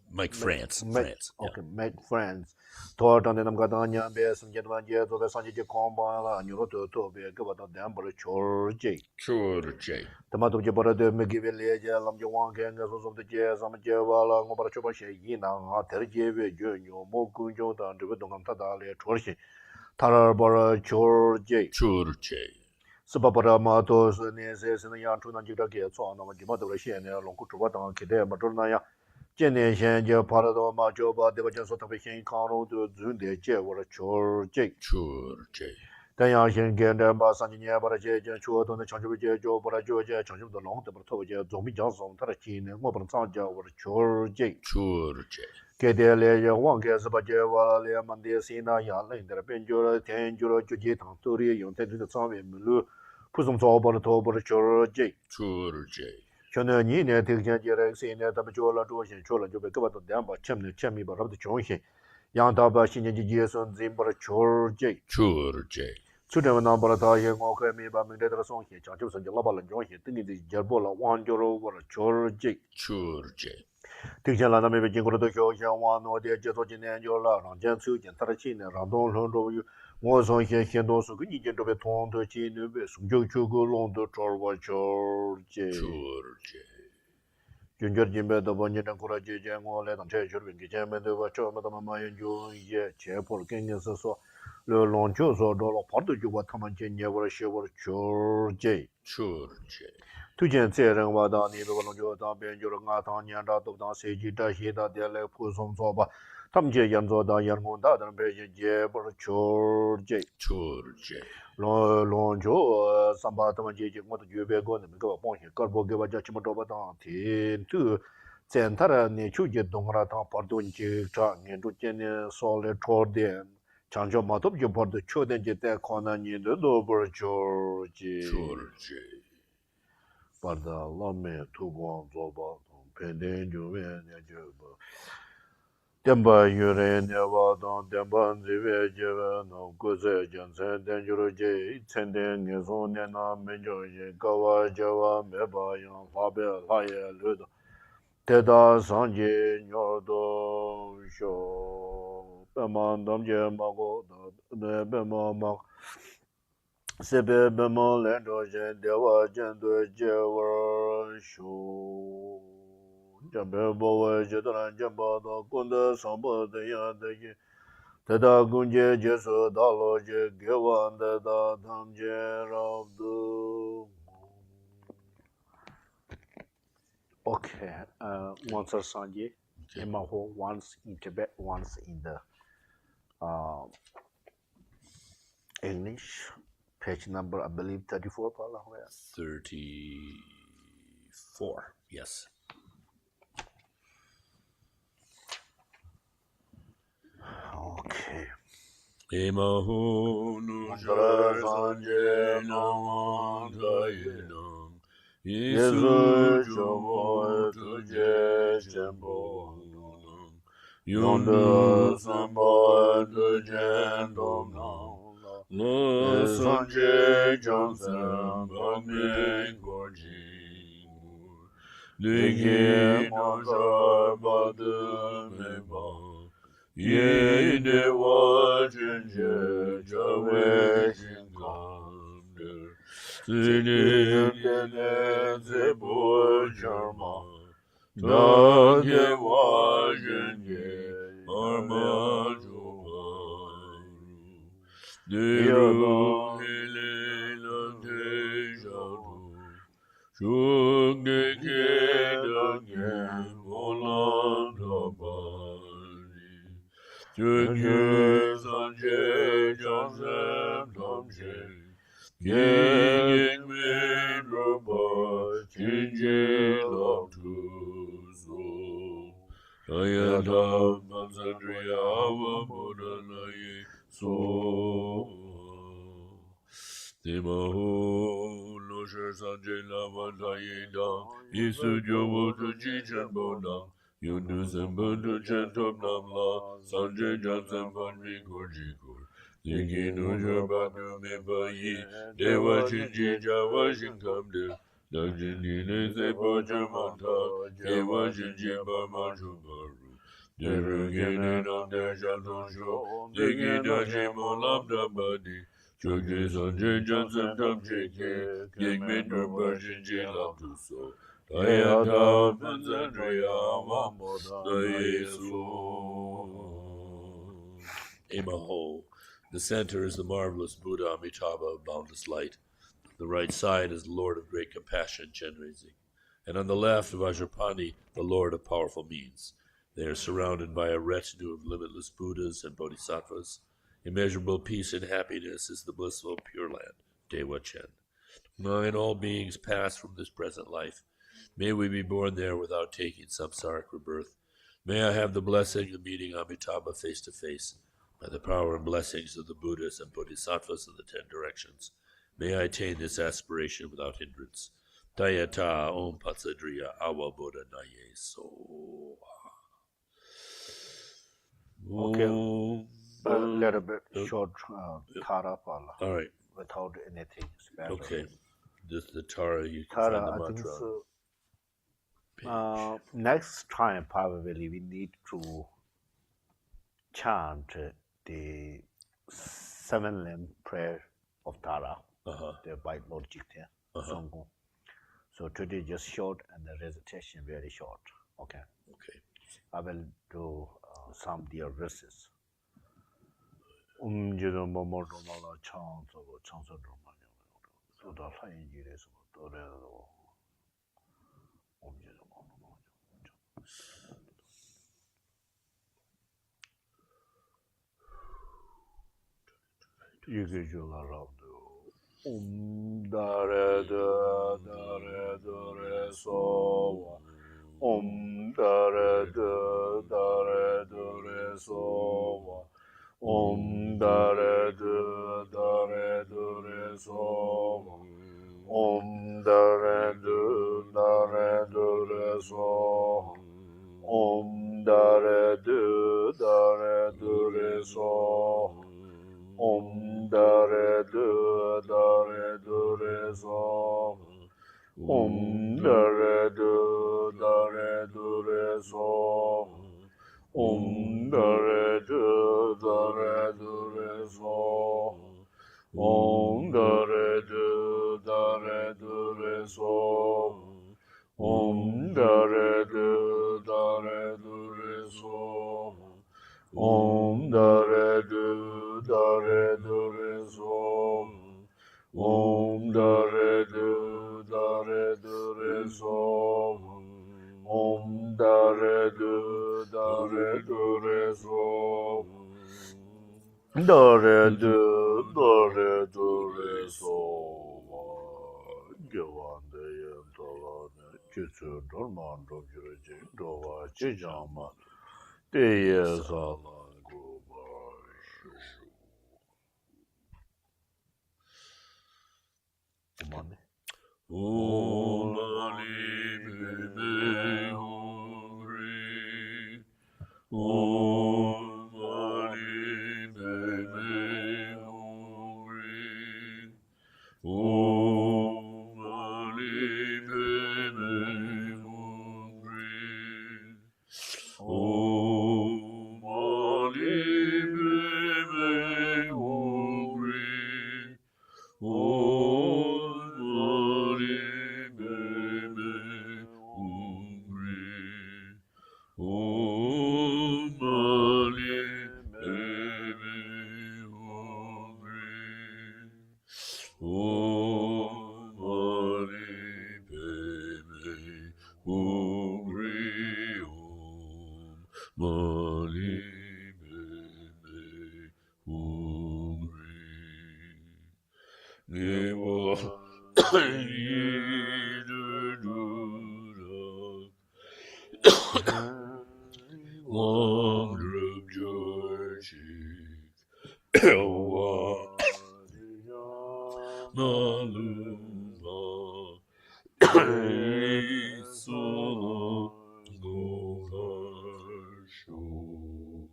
Mike France. France. Yeah. okay make friends. 托当的那么个当年别生阶段节做个上节康巴了，牛肉多别给我到南部的球节。 Georgie. 他妈都就把它的没给别理解，那么就往看个说什么的节，什么节完了，我把它全部写一呢啊，特别节约就牛毛公交的这个东西他打来出去，他那把它球节， Georgie. 是把它嘛都是那些是那样出那就这给错，那么就嘛都是写呢，龙骨猪把当给的嘛就是那样。 今年现就跑了到嘛，就把这个就说特别先康龙都准的结果了球节， Georgie. 但要先跟着把上几年把它结出都能长久结就把它就结长久的龙的把它投结总比较松，它的今年我不能涨价我的球节， Georgie. 给的来就往开始把结完了连满的现那样冷的变就了天就了就结汤都得用在这个上面没路，普通早把它投把它球节。 Georgie. 去年2年提前结了3年，他们做了周线，做了就被各把都两把前面把他们的中线，让他把新年的结算真把它球节， Georgie. 就这么拿把它打线，我可没把明天这个双线，讲就是就老把人中线，等你的结果了，完就了我的球节， Georgie. 提前了他们被经过了都小线，完我的节奏今年就了，让减手减他的钱呢，让东上都有。 我上线先都是个意见，这边团队钱那边送就去个龙的找我球节。 Georgie. 军队这边的话，你能过来接见我来当车去给前面的话，这么他们嘛研究一些前坡的概念是说，了龙球说到了跑的就话他们今年我的学我的球节。 Georgie. 推荐这人话当你如果龙球当边就是俺当年的都当设计这些的点来普通做吧。 他们这样做到员工大的培训节不是球节， Georgie. 龙球上把他们节我都预备过，你们给我帮些，搞不给我叫这么多不当天都，在他的年球节动了，他跑到节场，年度今年少了超点，长脚嘛都就跑到球点节带看那年的都不是球节， Georgie. 把他老妹突光做吧，平天就面年就不。 电波有人的话，当电波这边这边弄国际讲成电就是这成电跟送电那没就也搞啊就啊没把样发表他也留的，得到上级鸟都说，别忙当家忙过的，别忙，这边别忙来着些电话针对接我说。 这边包围这的人家报道，滚的上报的样的也，得到公节结束到了就给我的到他们接绕的。Okay, once or Sanjay, in Maho, once in Tibet, once in the English, page number I believe 34. 34. Yes. Okay. Emaho nushar sanje namang dayinam Yesu jomo tuje jembo Yonda samba tujen domnam La sanje jansam bagmen gorji Degi nushar badu meba Ye dewa jenje jawe jingamder Sini yene zebo jarma Da dewa jenje arma jobaru Deru hele lante jaru Shuk de ke da gen molam dabari Çünkü sence cansem tamşe King min roba Çinci laptuzo Ayata manzandriya wa modalaye so Timahu loşer sence lava dayida İsu jovo tu çiçen bonam Yundu sembundu centum namla Sanje jansem panmi korjikur Ziki nujo badu me bayi Dewa shinji jawa shinkamdir Dakjindi ne se pocha manta Kewa shinji bama chubaru Deru gene namde shanton sho Ziki dashi molam dabadi Chokje sanje jansem tam cheke Yekmen rumba shinji laptu so Tayata Manzandriya Yesu. Emaho. The center is the marvelous Buddha Amitabha of boundless light. The right side is the Lord of great compassion, Chenrezig. And on the left, Vajrapani, the Lord of powerful means. They are surrounded by a retinue of limitless Buddhas and Bodhisattvas. Immeasurable peace and happiness is the blissful Pure Land, Dewa Chen. And all beings pass from this present life. May we be born there without taking samsaric rebirth. May I have the blessing of meeting Amitabha face to face. By the power and blessings of the Buddhas and Bodhisattvas of the 10 directions, may I attain this aspiration without hindrance. Tayata Om Patsadriya Awa Buddha Naye So. Okay. A little bit Yep. short Tara Pala All right. without anything special. Okay. This the Tara. You can Tara, find the I think mantra. so. Page. Next time, probably we need to chant the 7 limb prayer of Tara, the White Lord Jikten, Songgong. So today just short and the recitation very short. Okay. Okay. I will do some dear verses. Jido momo domala chang sogo changso domala so da lai jire so do re do jido momo Yuge jola rabdo da re do re so da re do re so da re do re so da re do re so da re do re so da re do re so da re do re so da re do re so da re do re so da re do re so da re do re so da re do re so da re do re so da re do re so Gevande yen tala ne kitsu dorman dogyure je dowa jijama deye sala goba Umane. Om Mani Padme Hum Hri. Om Mani Padme Hum Hri. Om Mani Padme Hum Hri. Om Mani Padme Hum Hri. Om Mani Padme Hum Hri. Om Mani Padme Hum Hri. Om Mani Padme Hum Hri. Om Mani Padme Hum Hri. Nemo Wonder of George Maluma Solo Show.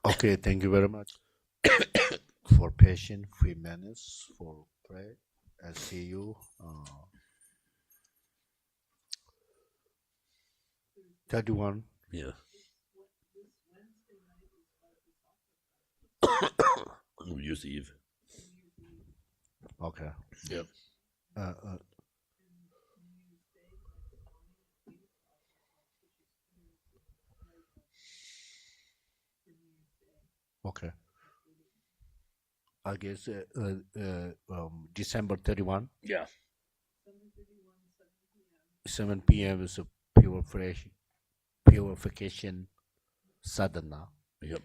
Okay, thank you very much for patient 3 minutes for pray. I see you. 31. Yeah. New Year's Eve. Okay. Yep. Okay. I guess December 31, Yeah. 7 p.m. is a purification sadhana. Yep.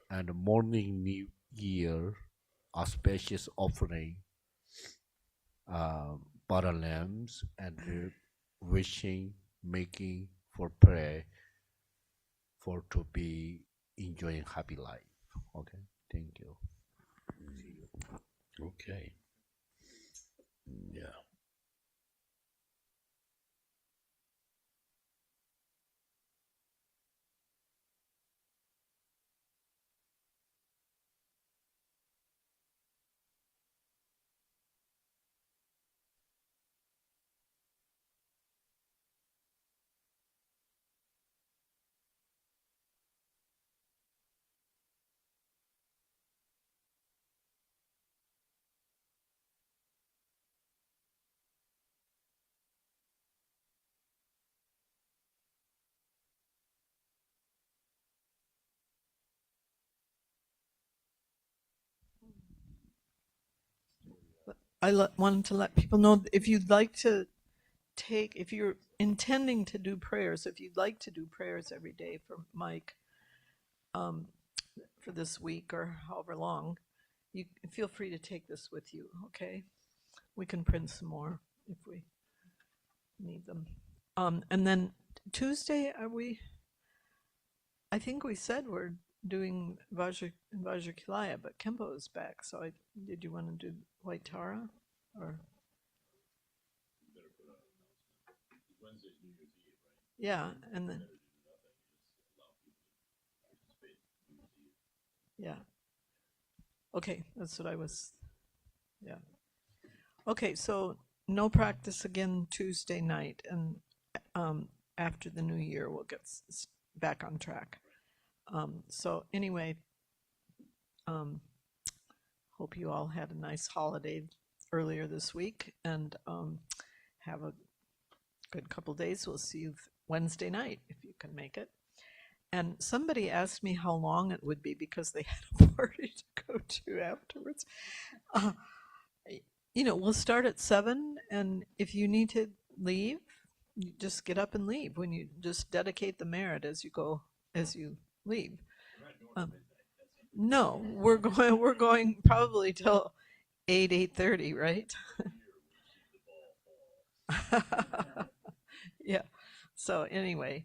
And morning New Year auspicious offering, butter lamps, and wishing, making for prayer for to be enjoying happy life. Okay, thank you. Okay. Yeah. Wanted to let people know if you'd like to if you're intending to do prayers, if you'd like to do prayers every day for Mike for this week or however long, you feel free to take this with you, okay? We can print some more if we need them. And then Tuesday, I think we said we're doing Vajrakilaya, but Khenpo is back, so did you want to do White Tara? Or yeah, and then yeah. Okay, that's what I was. Yeah. Okay, so no practice again Tuesday night, and after the new year we'll get back on track. So anyway, hope you all had a nice holiday earlier this week, and have a good couple days. We'll see you Wednesday night if you can make it. And somebody asked me how long it would be because they had a party to go to afterwards. We'll start at 7, and if you need to leave, you just get up and leave. When you just dedicate the merit as you leave. No, we're going probably till 8:30, right? Yeah. So anyway,